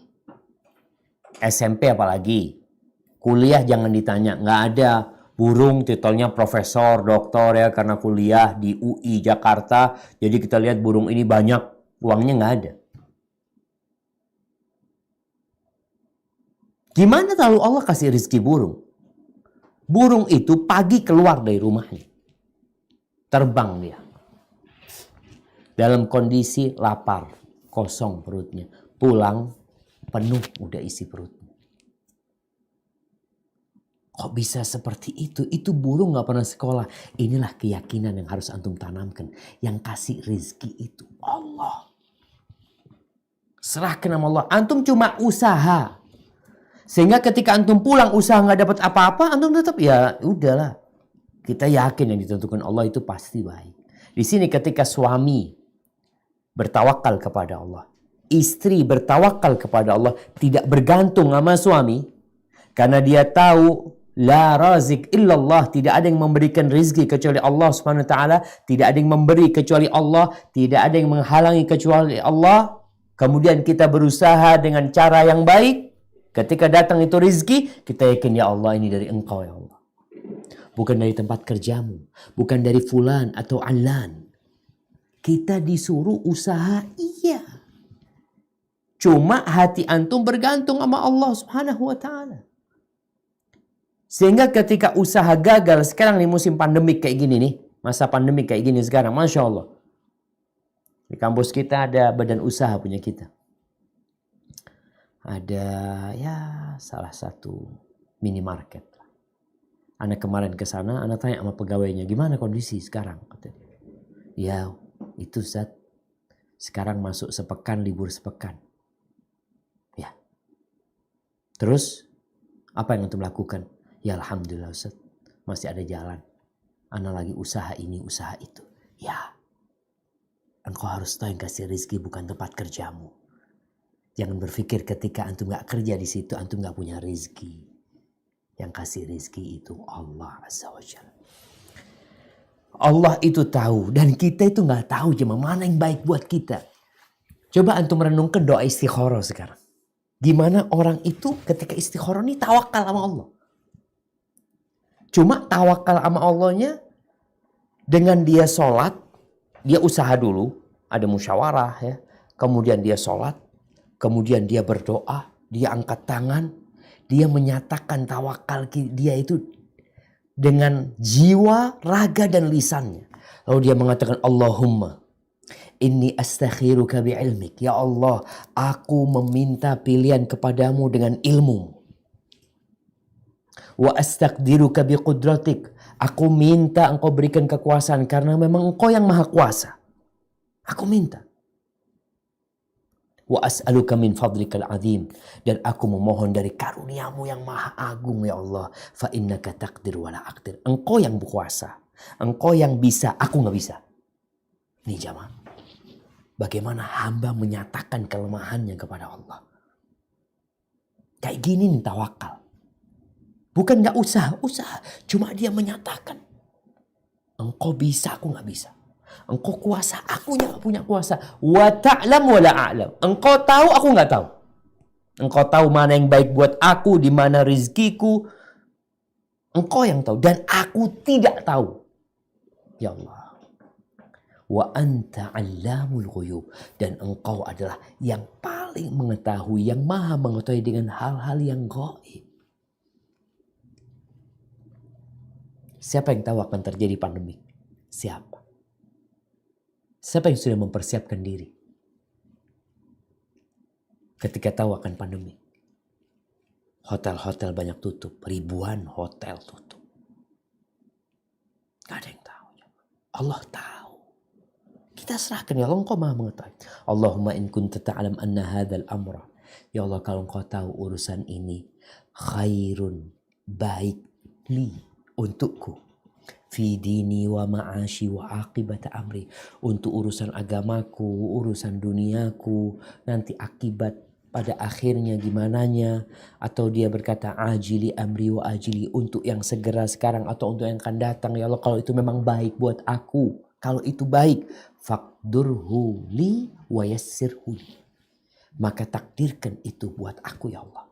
Speaker 1: SMP apalagi. Kuliah jangan ditanya, nggak ada. Burung titelnya profesor, doktor ya karena kuliah di UI Jakarta. Jadi kita lihat burung ini banyak, uangnya nggak ada. Gimana tahu Allah kasih rezeki burung? Burung itu pagi keluar dari rumahnya. Terbang dia. Dalam kondisi lapar, kosong perutnya. Pulang, penuh udah isi perutmu. Kok bisa seperti itu? Itu burung gak pernah sekolah. Inilah keyakinan yang harus antum tanamkan. Yang kasih rizki itu Allah. Serahkan sama Allah. Antum cuma usaha. Sehingga ketika antum pulang usaha gak dapat apa-apa, antum tetap ya udahlah. Kita yakin yang ditentukan Allah itu pasti baik. Di sini ketika suami bertawakal kepada Allah, istri bertawakal kepada Allah, tidak bergantung sama suami, karena dia tahu la razik illallah, tidak ada yang memberikan rezeki kecuali Allah Subhanahu wa taala, tidak ada yang memberi kecuali Allah, tidak ada yang menghalangi kecuali Allah. Kemudian kita berusaha dengan cara yang baik. Ketika datang itu rezeki, kita yakin ya Allah ini dari Engkau ya Allah. Bukan dari tempat kerjamu, bukan dari fulan atau alan. Kita disuruh usaha, iya. Cuma hati antum bergantung sama Allah Subhanahu wa taala. Sehingga ketika usaha gagal, sekarang di musim pandemik kayak gini nih, masa pandemik kayak gini sekarang, Masya Allah. Di kampus kita ada badan usaha punya kita. Ada ya salah satu minimarket. Anak kemarin ke sana, anak tanya sama pegawainya, gimana kondisi sekarang? Katanya, ya itu Ustaz, sekarang masuk sepekan, libur sepekan. Ya. Terus, apa yang antum lakukan? Ya Alhamdulillah Ustaz, masih ada jalan. Ana lagi usaha ini, usaha itu. Ya, engkau harus tahu yang kasih rezeki bukan tempat kerjamu. Jangan berpikir ketika antum gak kerja di situ, antum gak punya rezeki. Yang kasih rezeki itu Allah Azza wa Jalla. Allah itu tahu dan kita itu gak tahu cuma mana yang baik buat kita. Coba antum renungkan doa istikharah sekarang. Gimana orang itu ketika istikharah ini tawakal sama Allah. Cuma tawakal sama Allahnya dengan dia sholat, dia usaha dulu, ada musyawarah ya. Kemudian dia sholat, kemudian dia berdoa, dia angkat tangan, dia menyatakan tawakal dia itu dengan jiwa, raga dan lisannya. Lalu dia mengatakan Allahumma inni astakhiruka bi'ilmik. Ya Allah, aku meminta pilihan kepadamu dengan ilmu. Wa astaqdiruka biqudratik. Aku minta engkau berikan kekuasaan karena memang engkau yang maha kuasa. Aku minta. Wa as'aluka min fadlikal azim. Dan aku memohon dari karuniamu yang maha agung ya Allah. Fa innaka taqdir wa la aqdir. Engkau yang berkuasa. Engkau yang bisa, aku gak bisa. Nih jamaah. Bagaimana hamba menyatakan kelemahannya kepada Allah. Kayak gini nih tawakal. Bukan gak usaha. Cuma dia menyatakan. Engkau bisa, aku gak bisa. Engkau kuasa, aku gak punya kuasa. Wa ta'lam wa la a'lam. Engkau tahu, aku gak tahu. Engkau tahu mana yang baik buat aku, di mana rizkiku. Engkau yang tahu. Dan aku tidak tahu. Ya Allah. Wa anta 'allamul ghuyub. Dan engkau adalah yang paling mengetahui, yang maha mengetahui dengan hal-hal yang gaib. Siapa yang tahu akan terjadi pandemi? Siapa? Siapa yang sudah mempersiapkan diri? Ketika tahu akan pandemi. Hotel-hotel banyak tutup. Ribuan hotel tutup. Gak ada yang tahu. Allah tahu. Kita serahkan ya Allah, engkau maha mengetahui. Allahumma in kunta ta'lam anna hadzal amra. Ya Allah, kalau engkau tahu urusan ini khairun, baik li, untukku, fi dini wa ma'ashi wa aqibata amri, untuk urusan agamaku, urusan duniaku, nanti akibat pada akhirnya gimananya. Atau dia berkata ajili amri wa ajili, untuk yang segera sekarang atau untuk yang akan datang. Ya Allah, kalau itu memang baik buat aku, kalau itu baik, faqdurhu li wa yassirhu li, maka takdirkan itu buat aku ya Allah,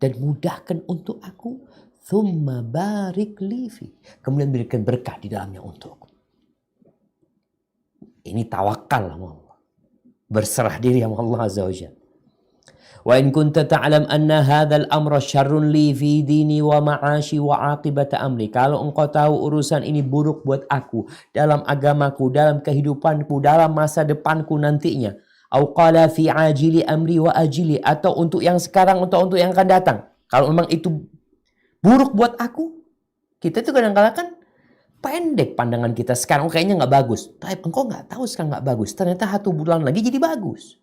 Speaker 1: dan mudahkan untuk aku. Thumma barik li fi, kemudian berikan berkah di dalamnya untukku. Ini tawakal sama Allah, berserah diri sama Allah Azza wa Jalla. Wa in kunta ta'lam anna hadzal amra syarrun li fi dini wa ma'ashi wa aqibata amri, kalau engkau tahu urusan ini buruk buat aku dalam agamaku, dalam kehidupanku, dalam masa depanku nantinya, Au qala fi ajili amri wa ajili, atau untuk yang sekarang atau untuk yang akan datang. Kalau memang itu buruk buat aku, kita tuh kadang-kadang kan pendek pandangan kita. Sekarang kayaknya nggak bagus. Tapi engkau nggak tahu sekarang nggak bagus. Ternyata 1 bulan lagi jadi bagus.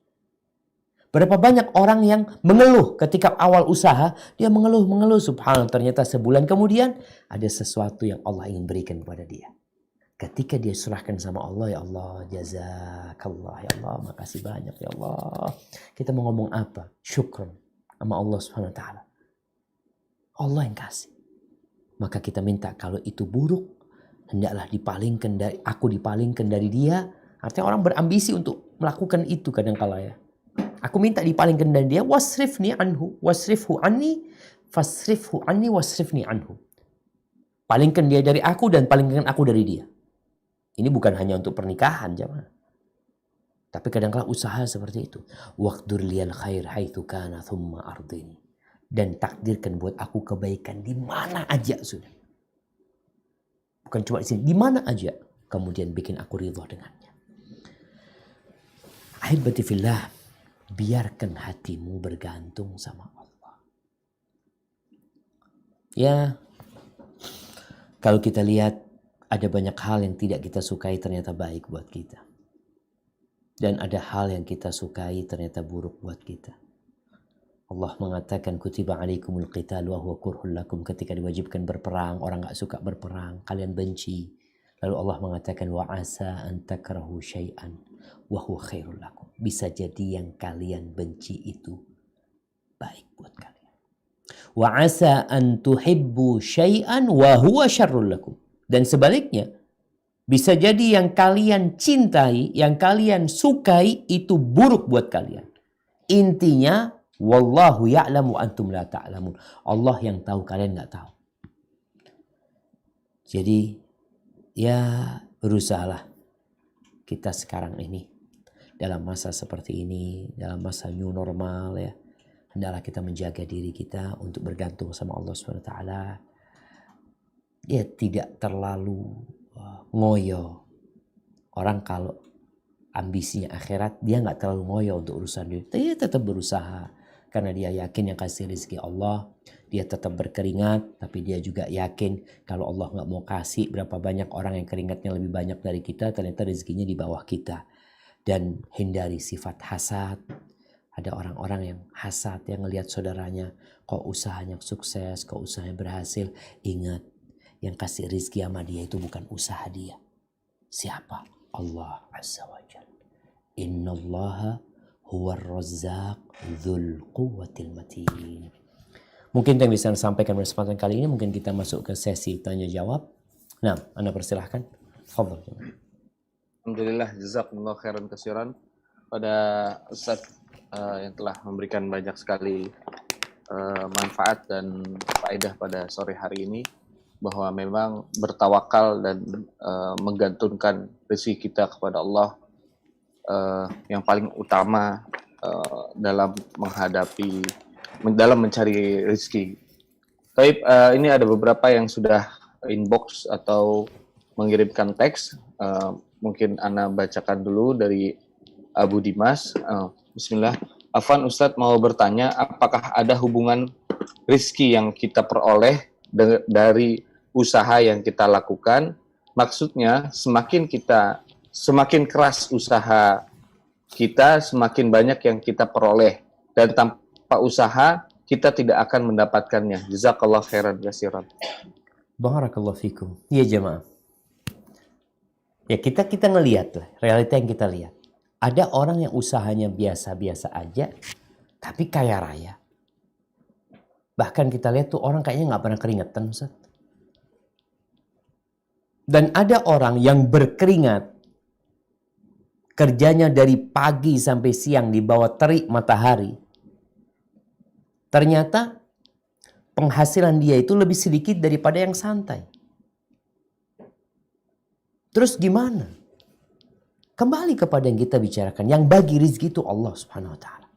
Speaker 1: Berapa banyak orang yang mengeluh ketika awal usaha, dia mengeluh, subhanallah, ternyata sebulan kemudian ada sesuatu yang Allah ingin berikan kepada dia. Ketika dia serahkan sama Allah, ya Allah, jazakallah, ya Allah, makasih banyak, ya Allah. Kita mau ngomong apa? Syukran sama Allah subhanahu wa ta'ala. Allah yang kasih. Maka kita minta kalau itu buruk, hendaklah aku dipalingkan dari dia. Artinya orang berambisi untuk melakukan itu kadang-kala ya. Aku minta dipalingkan dari dia, wasrifni anhu, wasrifhu anni, fasrifhu anni, wasrifni anhu. Palingkan dia dari aku dan palingkan aku dari dia. Ini bukan hanya untuk pernikahan, jemaah. Tapi kadang-kala usaha seperti itu. Waqdur liyal khair haitsu kana thumma ardini. Dan takdirkan buat aku kebaikan di mana aja sudah. Bukan cuma di sini, di mana aja. Kemudian bikin aku ridha dengannya. Ahibati fillah. Biarkan hatimu bergantung sama Allah. Ya, kalau kita lihat ada banyak hal yang tidak kita sukai ternyata baik buat kita. Dan ada hal yang kita sukai ternyata buruk buat kita. Allah mengatakan kutiba alaikumul qital wa huwa kurhul lakum, ketika diwajibkan berperang, orang gak suka berperang, kalian benci. Lalu Allah mengatakan wa asa an takrahu syai'an wa huwa khairul lakum. Bisa jadi yang kalian benci itu baik buat kalian. Wa asa an tuhibbu syai'an wa huwa syarrul lakum. Dan sebaliknya, bisa jadi yang kalian cintai, yang kalian sukai itu buruk buat kalian. Intinya, wallahu ya'lamu antum la ta'lamun. Allah yang tahu, kalian nggak tahu. Jadi, ya berusahalah kita sekarang ini dalam masa seperti ini, dalam masa new normal ya, hendaklah kita menjaga diri kita untuk bergantung sama Allah SWT. Ya tidak terlalu ngoyo. Orang kalau ambisinya akhirat, dia nggak terlalu ngoyo untuk urusan dunia. Dia tetap berusaha karena dia yakin yang kasih rezeki Allah. Dia tetap berkeringat, tapi dia juga yakin kalau Allah nggak mau kasih, berapa banyak orang yang keringatnya lebih banyak dari kita, ternyata rezekinya di bawah kita. Dan hindari sifat hasad. Ada orang-orang yang hasad, yang ngelihat saudaranya kok usahanya sukses, kok usahanya berhasil. Ingat, yang kasih rizki sama dia itu bukan usaha dia. Siapa? Allah Azza wa Jalla. Innallaha huwar razzaq dzul quwwatil matin. Mungkin yang bisa saya sampaikan pada kesempatan kali ini, mungkin kita masuk ke sesi tanya jawab. Nah, Anda persilahkan. Fadhal.
Speaker 2: Alhamdulillah, jazakumullah khairan katsiran pada Ustaz yang telah memberikan banyak sekali manfaat dan faedah pada sore hari ini, bahwa memang bertawakal dan menggantungkan rezeki kita kepada Allah yang paling utama dalam mencari rezeki. Tapi ini ada beberapa yang sudah inbox atau mengirimkan teks. Mungkin Ana bacakan dulu dari Abu Dimas. Bismillah. Afwan, Ustadz mau bertanya, apakah ada hubungan rizki yang kita peroleh dari usaha yang kita lakukan? Maksudnya semakin keras usaha kita, semakin banyak yang kita peroleh. Dan tanpa usaha, kita tidak akan mendapatkannya. Jazakallah khairan katsiran.
Speaker 1: Barakallahu fikum. Iya jemaah. Ya kita ngelihat lah, realita yang kita lihat. Ada orang yang usahanya biasa-biasa aja, tapi kaya raya. Bahkan kita lihat tuh orang kayaknya nggak pernah keringetan, Ustaz. Dan ada orang yang berkeringat, kerjanya dari pagi sampai siang di bawah terik matahari. Ternyata penghasilan dia itu lebih sedikit daripada yang santai. Terus gimana? Kembali kepada yang kita bicarakan. Yang bagi rezeki itu Allah Subhanahu wa ta'ala.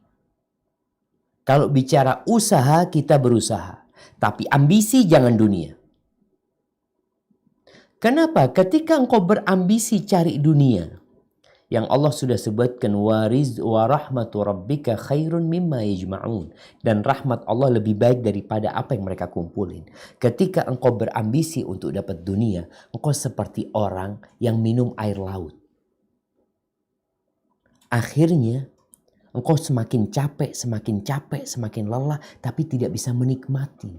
Speaker 1: Kalau bicara usaha, kita berusaha. Tapi ambisi jangan dunia. Kenapa? Ketika engkau berambisi cari dunia, yang Allah sudah sebutkan, wa rahmatu rabbika khairun mimma yajma'un, dan rahmat Allah lebih baik daripada apa yang mereka kumpulin. Ketika engkau berambisi untuk dapat dunia, engkau seperti orang yang minum air laut. Akhirnya engkau semakin capek, semakin lelah, tapi tidak bisa menikmati.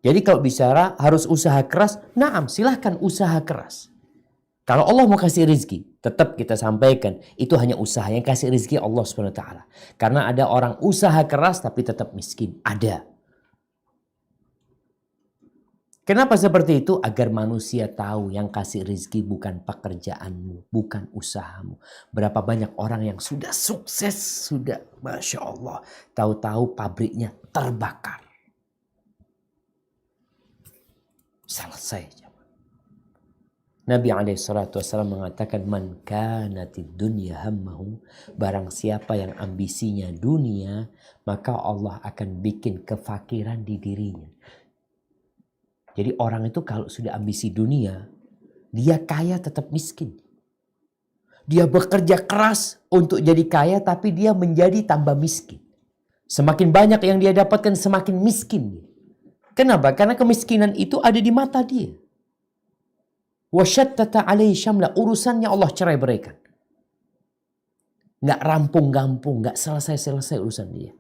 Speaker 1: Jadi kalau bicara harus usaha keras, naam, silahkan usaha keras. Kalau Allah mau kasih rizki, tetap kita sampaikan, itu hanya usaha. Yang kasih rizki Allah SWT. Karena ada orang usaha keras tapi tetap miskin. Ada. Kenapa seperti itu? Agar manusia tahu yang kasih rizki bukan pekerjaanmu, bukan usahamu. Berapa banyak orang yang sudah sukses, sudah Masya Allah. Tahu-tahu pabriknya terbakar. Selesai. Nabi SAW mengatakan, man kanatid dunya hammahu, barang siapa yang ambisinya dunia, maka Allah akan bikin kefakiran di dirinya. Jadi orang itu kalau sudah ambisi dunia, dia kaya tetap miskin. Dia bekerja keras untuk jadi kaya, tapi dia menjadi tambah miskin. Semakin banyak yang dia dapatkan, semakin miskin. Kenapa? Karena kemiskinan itu ada di mata dia. Wasyattata alaihi syamla, urusannya Allah cerai beraikan. Nggak rampung-gampung, nggak selesai-selesai urusan dia.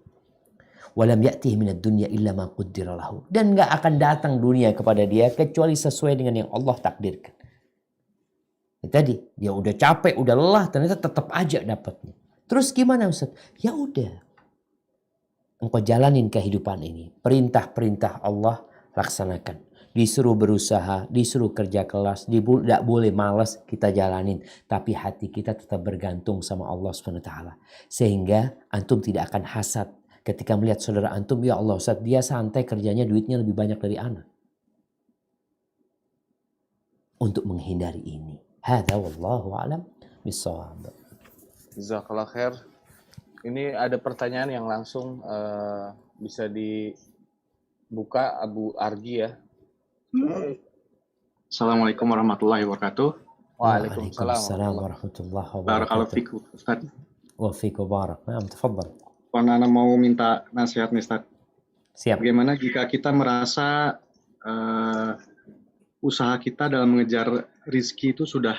Speaker 1: Walam ya'tihi minad dunya illa ma qaddara lahu, dan nggak akan datang dunia kepada dia kecuali sesuai dengan yang Allah takdirkan. Tadi dia udah capek, udah lelah, ternyata tetap aja dapatnya. Terus gimana Ustaz? Ya udah, engkau jalanin kehidupan ini, perintah-perintah Allah laksanakan. Disuruh berusaha, disuruh kerja keras, tidak boleh malas, kita jalanin. Tapi hati kita tetap bergantung sama Allah SWT. Sehingga antum tidak akan hasad ketika melihat saudara antum, ya Allah Ustaz, dia santai kerjanya, duitnya lebih banyak dari anak. Untuk menghindari ini. Hadza wallahu a'lam bissawab.
Speaker 2: Jazakallah khair. Ini ada pertanyaan yang langsung bisa dibuka Abu Argi ya.
Speaker 5: Assalamualaikum warahmatullahi wabarakatuh.
Speaker 2: Waalaikumsalam
Speaker 1: warahmatullahi wabarakatuh.
Speaker 5: Barakallahu fikum, Ustaz.
Speaker 1: Wa fikum barak. Naam, tafadhal.
Speaker 5: Ana mau minta nasihat nih, Ustaz.
Speaker 1: Siap.
Speaker 5: Bagaimana jika kita merasa usaha kita dalam mengejar rizki itu sudah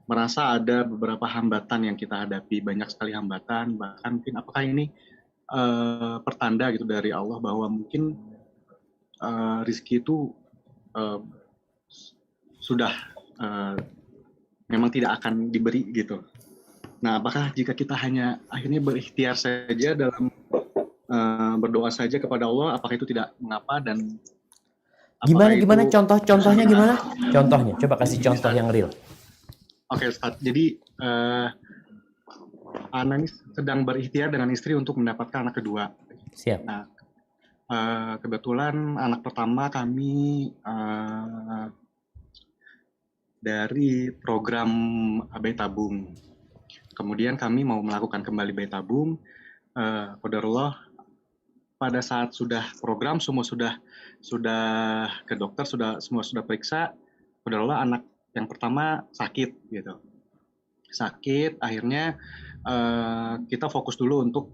Speaker 5: merasa ada beberapa hambatan yang kita hadapi, banyak sekali hambatan, bahkan mungkin apakah ini pertanda gitu dari Allah bahwa mungkin rizki itu sudah memang tidak akan diberi gitu. Nah, apakah jika kita hanya akhirnya berikhtiar saja dalam berdoa saja kepada Allah, apakah itu tidak mengapa? Dan
Speaker 1: Gimana contohnya gimana? Contohnya, coba kasih contoh yang real.
Speaker 5: Oke, Ustaz. Jadi anak ini sedang berikhtiar dengan istri untuk mendapatkan anak kedua.
Speaker 1: Siap.
Speaker 5: Nah, kebetulan anak pertama kami dari program bayi tabung. Kemudian kami mau melakukan kembali bayi tabung. Qadarullah, pada saat sudah program semua sudah ke dokter, semua sudah periksa. Qadarullah anak yang pertama sakit gitu. Sakit, akhirnya kita fokus dulu untuk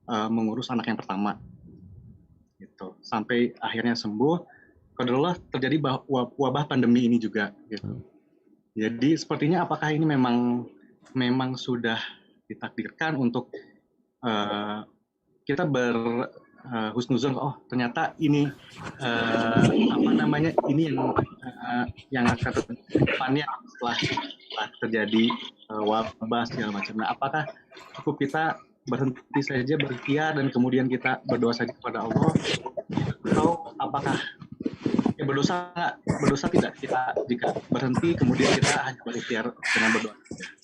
Speaker 5: mengurus anak yang pertama. Gitu. Sampai akhirnya sembuh, qadarullah terjadi wabah pandemi ini juga. Gitu. Jadi sepertinya apakah ini memang sudah ditakdirkan untuk kita berhusnuzon, oh ternyata ini ini yang akan depannya setelah terjadi wabah segala macam. Nah, apakah cukup kita berhenti saja berikhtiar dan kemudian kita berdoa saja kepada Allah, atau apakah berdosa tidak kita jika berhenti kemudian kita hanya berikhtiar dengan berdoa?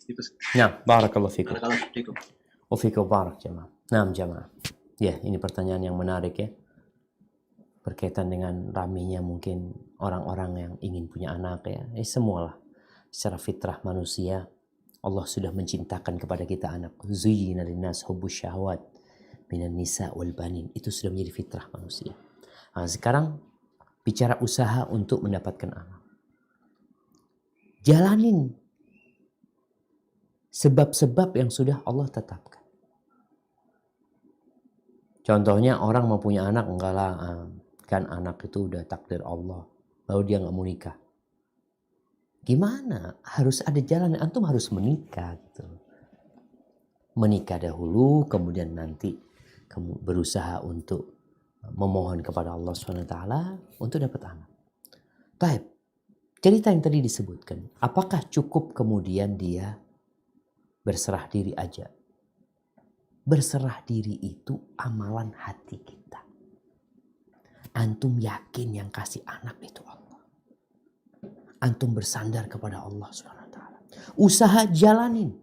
Speaker 5: Itu.
Speaker 1: Nah, barakallahu fikum.
Speaker 5: Barakallahu fikum.
Speaker 1: Wa fikum barak jamaah. Naam jamaah. Ya, ini pertanyaan yang menarik ya. Berkaitan dengan raminya mungkin orang-orang yang ingin punya anak ya. Semualah. Secara fitrah manusia, Allah sudah mencintakan kepada kita anak. Zuyyina linnas hubbus syahawat minan nisa wal banin. Itu sudah menjadi fitrah manusia. Nah, sekarang bicara usaha untuk mendapatkan anak. Jalanin sebab-sebab yang sudah Allah tetapkan. Contohnya orang mau punya anak, enggak lah, kan anak itu udah takdir Allah, lalu dia nggak mau nikah. Gimana? Harus ada jalan, antum harus menikah gitu. Menikah dahulu, kemudian nanti kamu berusaha untuk memohon kepada Allah SWT untuk dapat anak. Baik, cerita yang tadi disebutkan, apakah cukup kemudian dia berserah diri aja? Berserah diri itu amalan hati kita. Antum yakin yang kasih anak itu Allah. Antum bersandar kepada Allah SWT. Usaha jalanin.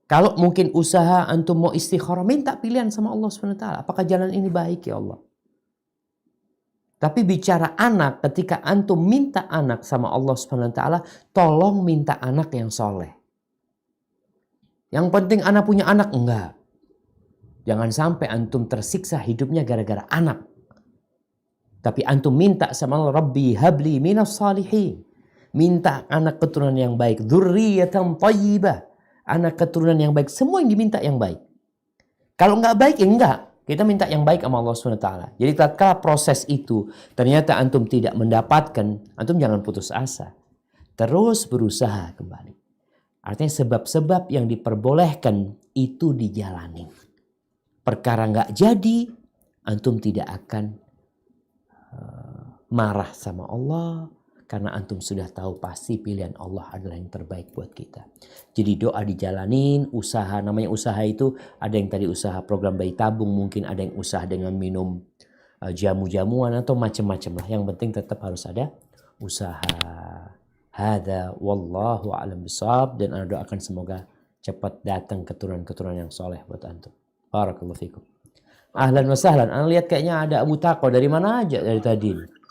Speaker 1: Kalau mungkin usaha antum mau istikharah, minta pilihan sama Allah SWT. Apakah jalan ini baik ya Allah? Tapi bicara anak, ketika antum minta anak sama Allah SWT, tolong minta anak yang soleh. Yang penting anak punya anak, enggak. Jangan sampai antum tersiksa hidupnya gara-gara anak. Tapi antum minta sama Allah, Rabbi habli minas salihin. Minta anak keturunan yang baik. Dzurriyyatan thayyibah. Anak keturunan yang baik. Semua yang diminta yang baik. Kalau enggak baik, ya enggak. Kita minta yang baik sama Allah SWT. Jadi tatkala proses itu ternyata antum tidak mendapatkan, antum jangan putus asa. Terus berusaha kembali. Artinya sebab-sebab yang diperbolehkan itu dijalani. Perkara nggak jadi, antum tidak akan marah sama Allah. Karena antum sudah tahu pasti pilihan Allah adalah yang terbaik buat kita. Jadi doa dijalanin, usaha, namanya usaha itu ada yang tadi usaha program bayi tabung, mungkin ada yang usaha dengan minum jamu-jamuan atau macam-macam lah. Yang penting tetap harus ada usaha. Hadza wallahu a'lam bishawab, dan ana doakan semoga cepat datang keturunan-keturunan yang soleh buat antum. Barakallahu fikum. Ahlan wa sahlan. Ana lihat kayaknya ada Abu Tako dari mana aja dari tadi.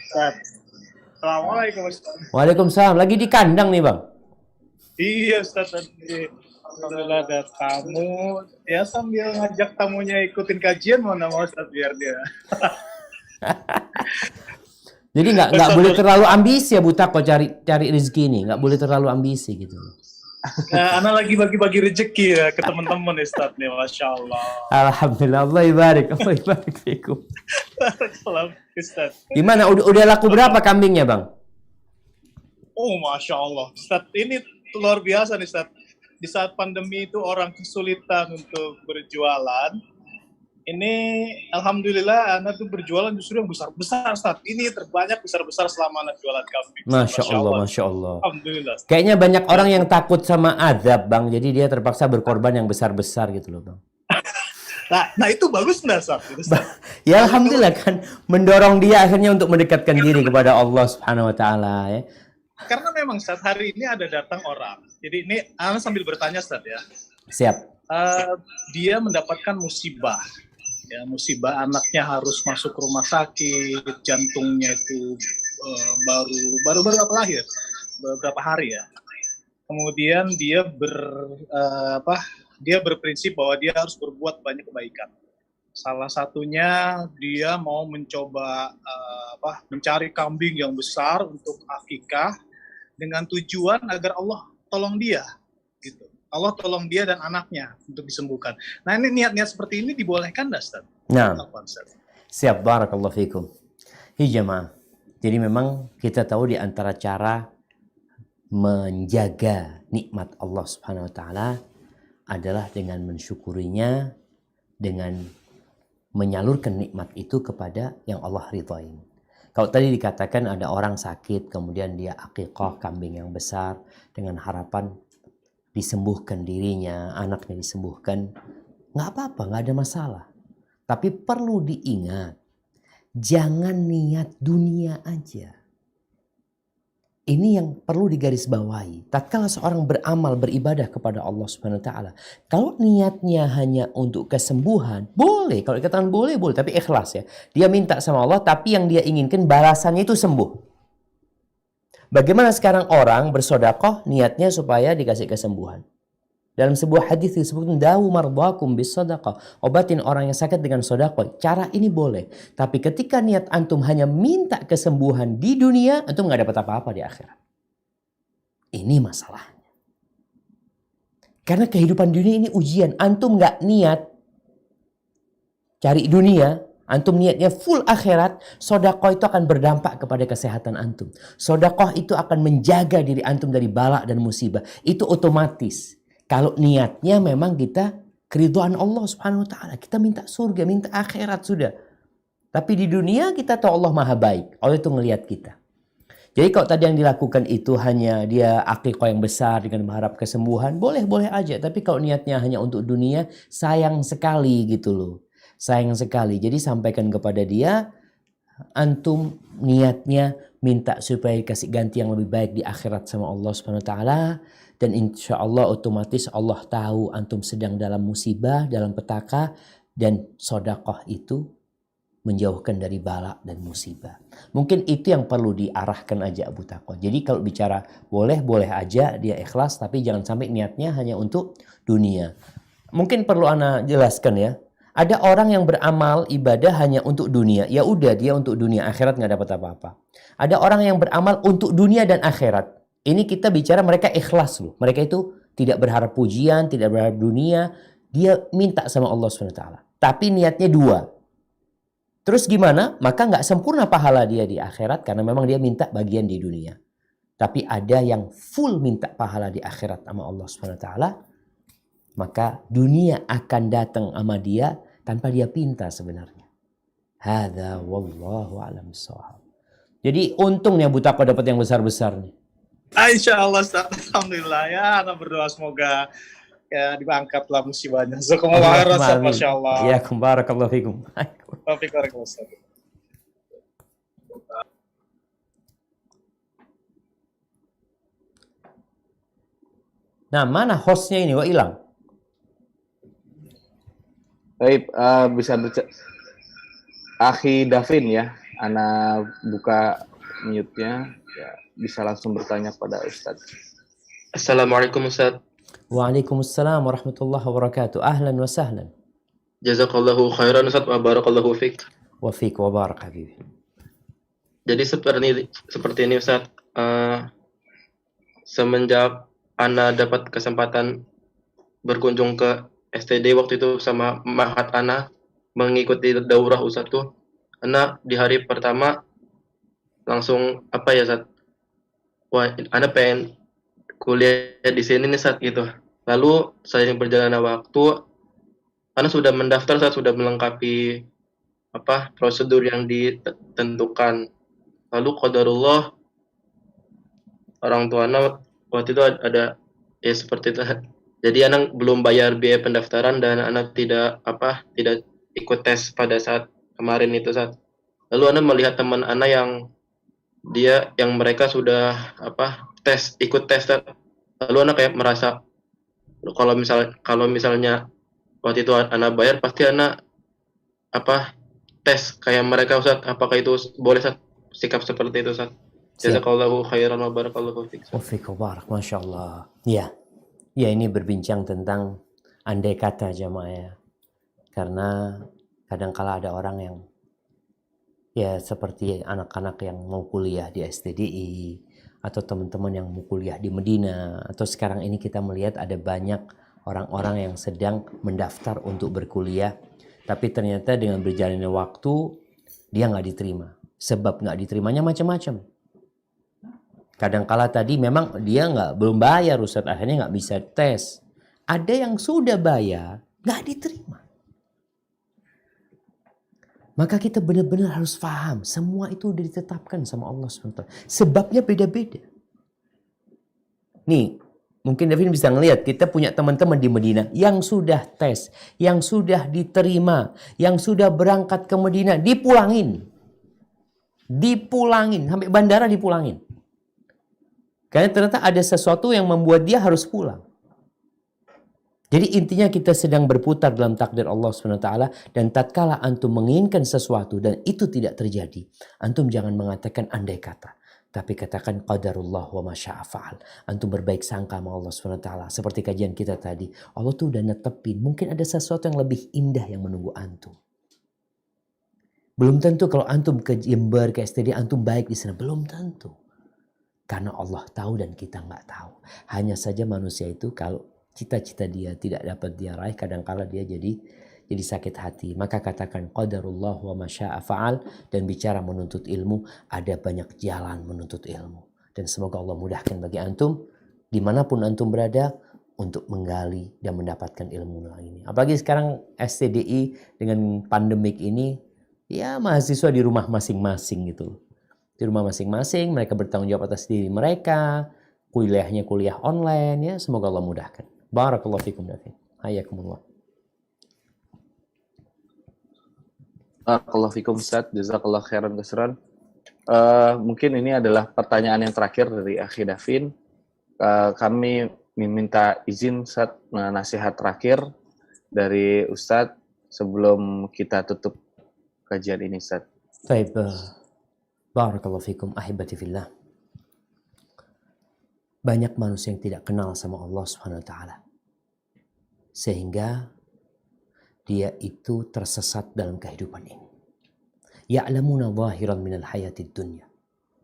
Speaker 6: Ustaz. Assalamualaikum Ustaz.
Speaker 1: Waalaikumsalam. Lagi di kandang nih Bang?
Speaker 6: Iya Ustaz, tadi alhamdulillah ada tamu. Ya sambil ngajak tamunya ikutin kajian mana mau Ustaz biar dia.
Speaker 1: Jadi nggak boleh terlalu ambisi ya Bu Tako cari rezeki ini. Nggak boleh terlalu ambisi gitu.
Speaker 6: Nah, Ana lagi bagi-bagi rezeki ya ke teman-teman Ustaz nih, Masya Allah.
Speaker 1: Alhamdulillah, Allah ibarik fikum.
Speaker 6: Ustaz.
Speaker 1: Gimana? Udah laku berapa kambingnya Bang?
Speaker 6: Oh Masya Allah, Ustaz ini luar biasa nih Ustaz. Di saat pandemi itu orang kesulitan untuk berjualan. Ini Alhamdulillah Ana tuh berjualan justru yang besar-besar Ustaz. Ini terbanyak besar-besar selama Ana jualan kambing.
Speaker 1: Masya Allah, Masya Allah.
Speaker 6: Alhamdulillah.
Speaker 1: Kayaknya banyak orang yang takut sama azab Bang. Jadi dia terpaksa berkorban yang besar-besar gitu loh Bang.
Speaker 6: Nah itu bagus nggak Ustaz?
Speaker 1: Ya Alhamdulillah kan mendorong dia akhirnya untuk mendekatkan diri kepada Allah Subhanahu Wa Taala ya.
Speaker 6: Karena memang Ustaz hari ini ada datang orang. Jadi ini Ana sambil bertanya Ustaz ya.
Speaker 1: Siap.
Speaker 6: Dia mendapatkan musibah. Ya, musibah anaknya harus masuk rumah sakit, jantungnya itu baru lahir, beberapa hari ya. Kemudian dia dia berprinsip bahwa dia harus berbuat banyak kebaikan. Salah satunya dia mau mencoba mencari kambing yang besar untuk akikah dengan tujuan agar Allah tolong dia, gitu. Allah tolong dia dan anaknya untuk disembuhkan. Nah ini niat-niat seperti ini dibolehkan nggak Ustaz?
Speaker 1: Nah, siap, barakallahu fikum. Hijamah. Jadi memang kita tahu di antara cara menjaga nikmat Allah Subhanahu Wa Taala adalah dengan mensyukurinya, dengan menyalurkan nikmat itu kepada yang Allah ridhain. Kalau tadi dikatakan ada orang sakit, kemudian dia akikah kambing yang besar dengan harapan disembuhkan dirinya, anaknya disembuhkan, nggak apa-apa, nggak ada masalah. Tapi perlu diingat, jangan niat dunia aja. Ini yang perlu digarisbawahi. Tatkala seorang beramal, beribadah kepada Allah Subhanahu Wa Taala, kalau niatnya hanya untuk kesembuhan, boleh. Kalau dikatakan boleh, tapi ikhlas ya. Dia minta sama Allah, tapi yang dia inginkan balasannya itu sembuh. Bagaimana sekarang orang bersedekah niatnya supaya dikasih kesembuhan? Dalam sebuah hadis disebutkan dawu mardakum bis sadaqah. Obatin orang yang sakit dengan sedekah. Cara ini boleh. Tapi ketika niat antum hanya minta kesembuhan di dunia, antum nggak dapat apa-apa di akhirat. Ini masalahnya. Karena kehidupan dunia ini ujian. Antum nggak niat cari dunia, antum niatnya full akhirat, sedekah itu akan berdampak kepada kesehatan antum. Sedekah itu akan menjaga diri antum dari bala dan musibah. Itu otomatis. Kalau niatnya memang kita keridhaan Allah Subhanahu wa taala, kita minta surga, minta akhirat sudah. Tapi di dunia kita tahu Allah Maha baik. Allah itu ngelihat kita. Jadi kalau tadi yang dilakukan itu hanya dia akikah yang besar dengan berharap kesembuhan, boleh-boleh aja. Tapi kalau niatnya hanya untuk dunia, sayang sekali gitu loh. Sayang sekali. Jadi sampaikan kepada dia, antum niatnya minta supaya kasih ganti yang lebih baik di akhirat sama Allah Subhanahu wa taala, dan insya Allah otomatis Allah tahu antum sedang dalam musibah, dalam petaka, dan sedekah itu menjauhkan dari bala dan musibah. Mungkin itu yang perlu diarahkan aja Abu Taqwa. Jadi kalau bicara boleh aja dia ikhlas, tapi jangan sampai niatnya hanya untuk dunia. Mungkin perlu ana jelaskan ya. Ada orang yang beramal ibadah hanya untuk dunia. Ya udah dia untuk dunia, akhirat nggak dapat apa-apa. Ada orang yang beramal untuk dunia dan akhirat. Ini kita bicara mereka ikhlas loh. Mereka itu tidak berharap pujian, tidak berharap dunia. Dia minta sama Allah SWT. Tapi niatnya dua. Terus gimana? Maka nggak sempurna pahala dia di akhirat karena memang dia minta bagian di dunia. Tapi ada yang full minta pahala di akhirat sama Allah SWT. Maka dunia akan datang sama dia tanpa dia pinta sebenarnya. Hadza wallahu a'lam bissawab. Jadi untungnya Abu Taqwa dapat yang besar-besar nih.
Speaker 6: Insya Allah, Ustaz. Alhamdulillah ya. Anak berdoa semoga ya diangkatlah musibahnya. Jazakumullah khairan, Ustaz. Masya Allah.
Speaker 1: Ya, barakallahu fikum.
Speaker 6: Taufiq wal Ustaz.
Speaker 1: Nah, mana hostnya ini? Wah, hilang.
Speaker 2: Baik, bisa Akhi Davin ya, Ana buka mute-nya, ya, bisa langsung bertanya kepada Ustadz.
Speaker 7: Assalamualaikum Ustaz.
Speaker 1: Waalaikumsalam warahmatullahi wabarakatuh. Ahlan wa sahlan.
Speaker 7: Jazakallahu khairan Ustaz wa barakallahu fiik.
Speaker 1: Wa fiik wa barak habibi.
Speaker 7: Jadi seperti ini Ustaz, semenjak Ana dapat kesempatan berkunjung ke STD waktu itu sama Mahat Ana mengikuti daurah Ustaz tuh, Ana di hari pertama langsung apa ya Ustaz? Wah, Ana pengen kuliah di sini nih Ustaz gitu. Lalu seiring berjalannya waktu, Ana sudah mendaftar, Ustaz, sudah melengkapi apa prosedur yang ditentukan. Lalu qadarullah orang tua Ana waktu itu ada ya seperti itu. Jadi anak belum bayar biaya pendaftaran dan anak tidak ikut tes pada saat kemarin itu Ustaz. Lalu anak melihat teman anak yang mereka sudah ikut tes Ustaz. Lalu anak kayak merasa kalau misalnya waktu itu anak bayar pasti anak tes kayak mereka Ustaz. Apakah itu boleh Ustaz sikap seperti itu Ustaz? Jazakallahu khairan wa barakallahu fiik.
Speaker 1: Wa fiik wa barak, masyaallah. Ya, ini berbincang tentang andai kata jamaah ya. Karena kadangkala ada orang yang ya seperti anak-anak yang mau kuliah di STDI atau teman-teman yang mau kuliah di Medina, atau sekarang ini kita melihat ada banyak orang-orang yang sedang mendaftar untuk berkuliah tapi ternyata dengan berjalannya waktu dia nggak diterima. Sebab nggak diterimanya macam-macam. Kadangkala tadi memang dia belum bayar Ustaz, akhirnya nggak bisa tes. Ada yang sudah bayar nggak diterima. Maka kita benar-benar harus paham semua itu sudah ditetapkan sama Allah SWT. Sebabnya beda-beda. Nih, mungkin Davin bisa ngelihat kita punya teman-teman di Medina yang sudah tes, yang sudah diterima, yang sudah berangkat ke Medina, dipulangin sampai bandara dipulangin. Karena ternyata ada sesuatu yang membuat dia harus pulang. Jadi intinya kita sedang berputar dalam takdir Allah SWT. Dan tatkala antum menginginkan sesuatu dan itu tidak terjadi, antum jangan mengatakan andai kata. Tapi katakan qadarullah wa masya'a fa'al. Antum berbaik sangka sama Allah SWT. Seperti kajian kita tadi. Allah tuh udah netepin. Mungkin ada sesuatu yang lebih indah yang menunggu antum. Belum tentu kalau antum ke Jember, ke STD, antum baik di sana. Belum tentu. Karena Allah tahu dan kita nggak tahu. Hanya saja manusia itu kalau cita-cita dia tidak dapat dia raih, kadangkala dia jadi sakit hati. Maka katakan qadarullah wa masya'a fa'al, dan bicara menuntut ilmu, ada banyak jalan menuntut ilmu. Dan semoga Allah mudahkan bagi antum dimanapun antum berada untuk menggali dan mendapatkan ilmu ini. Apalagi sekarang STDI dengan pandemik ini, ya mahasiswa di rumah masing-masing gitu. Di rumah masing-masing, mereka bertanggung jawab atas diri mereka, kuliahnya kuliah online, ya semoga Allah mudahkan. Barakallahu fikum David. Hayakumullah.
Speaker 2: Barakallahu fikum Ustaz, jazakallah khairan katsiran. Mungkin ini adalah pertanyaan yang terakhir dari Akhi Davin. Kami meminta izin Ustaz, nasihat terakhir dari Ustaz sebelum kita tutup kajian ini Ustaz.
Speaker 1: Baik, barakallahu fikum ahibati fillah. Banyak manusia yang tidak kenal sama Allah Subhanahu wa taala. Sehingga dia itu tersesat dalam kehidupan ini. Ya'lamuna zahiran minal hayatid dunya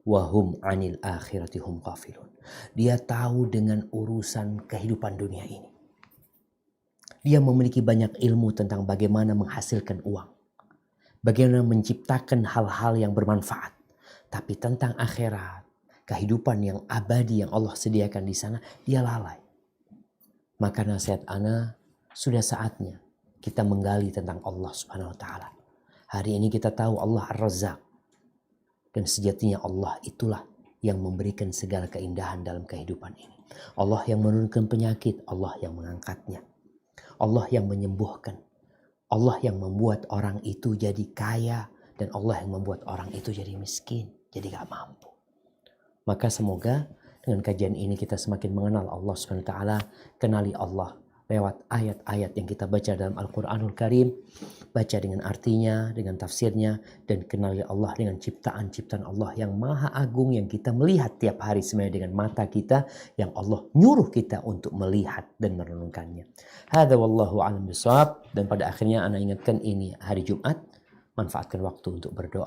Speaker 1: wa hum 'anil akhirati hum ghafilun. Dia tahu dengan urusan kehidupan dunia ini. Dia memiliki banyak ilmu tentang bagaimana menghasilkan uang. Bagaimana menciptakan hal-hal yang bermanfaat. Tapi tentang akhirat, kehidupan yang abadi yang Allah sediakan di sana, dia lalai. Maka nasihat ana, sudah saatnya kita menggali tentang Allah Subhanahu wa taala. Hari ini kita tahu Allah Ar-Razzaq. Dan sejatinya Allah itulah yang memberikan segala keindahan dalam kehidupan ini. Allah yang menurunkan penyakit, Allah yang mengangkatnya. Allah yang menyembuhkan. Allah yang membuat orang itu jadi kaya, dan Allah yang membuat orang itu jadi miskin, jadi gak mampu. Maka semoga dengan kajian ini kita semakin mengenal Allah Subhanahu wa taala, kenali Allah lewat ayat-ayat yang kita baca dalam Al-Quranul Karim, baca dengan artinya, dengan tafsirnya, dan kenali Allah dengan ciptaan-ciptaan Allah yang maha agung yang kita melihat tiap hari sebenarnya dengan mata kita, yang Allah nyuruh kita untuk melihat dan merenungkannya. Hadza wallahu a'lam bishawab. Dan pada akhirnya ana ingatkan ini hari Jumat, manfaatkan waktu untuk berdoa.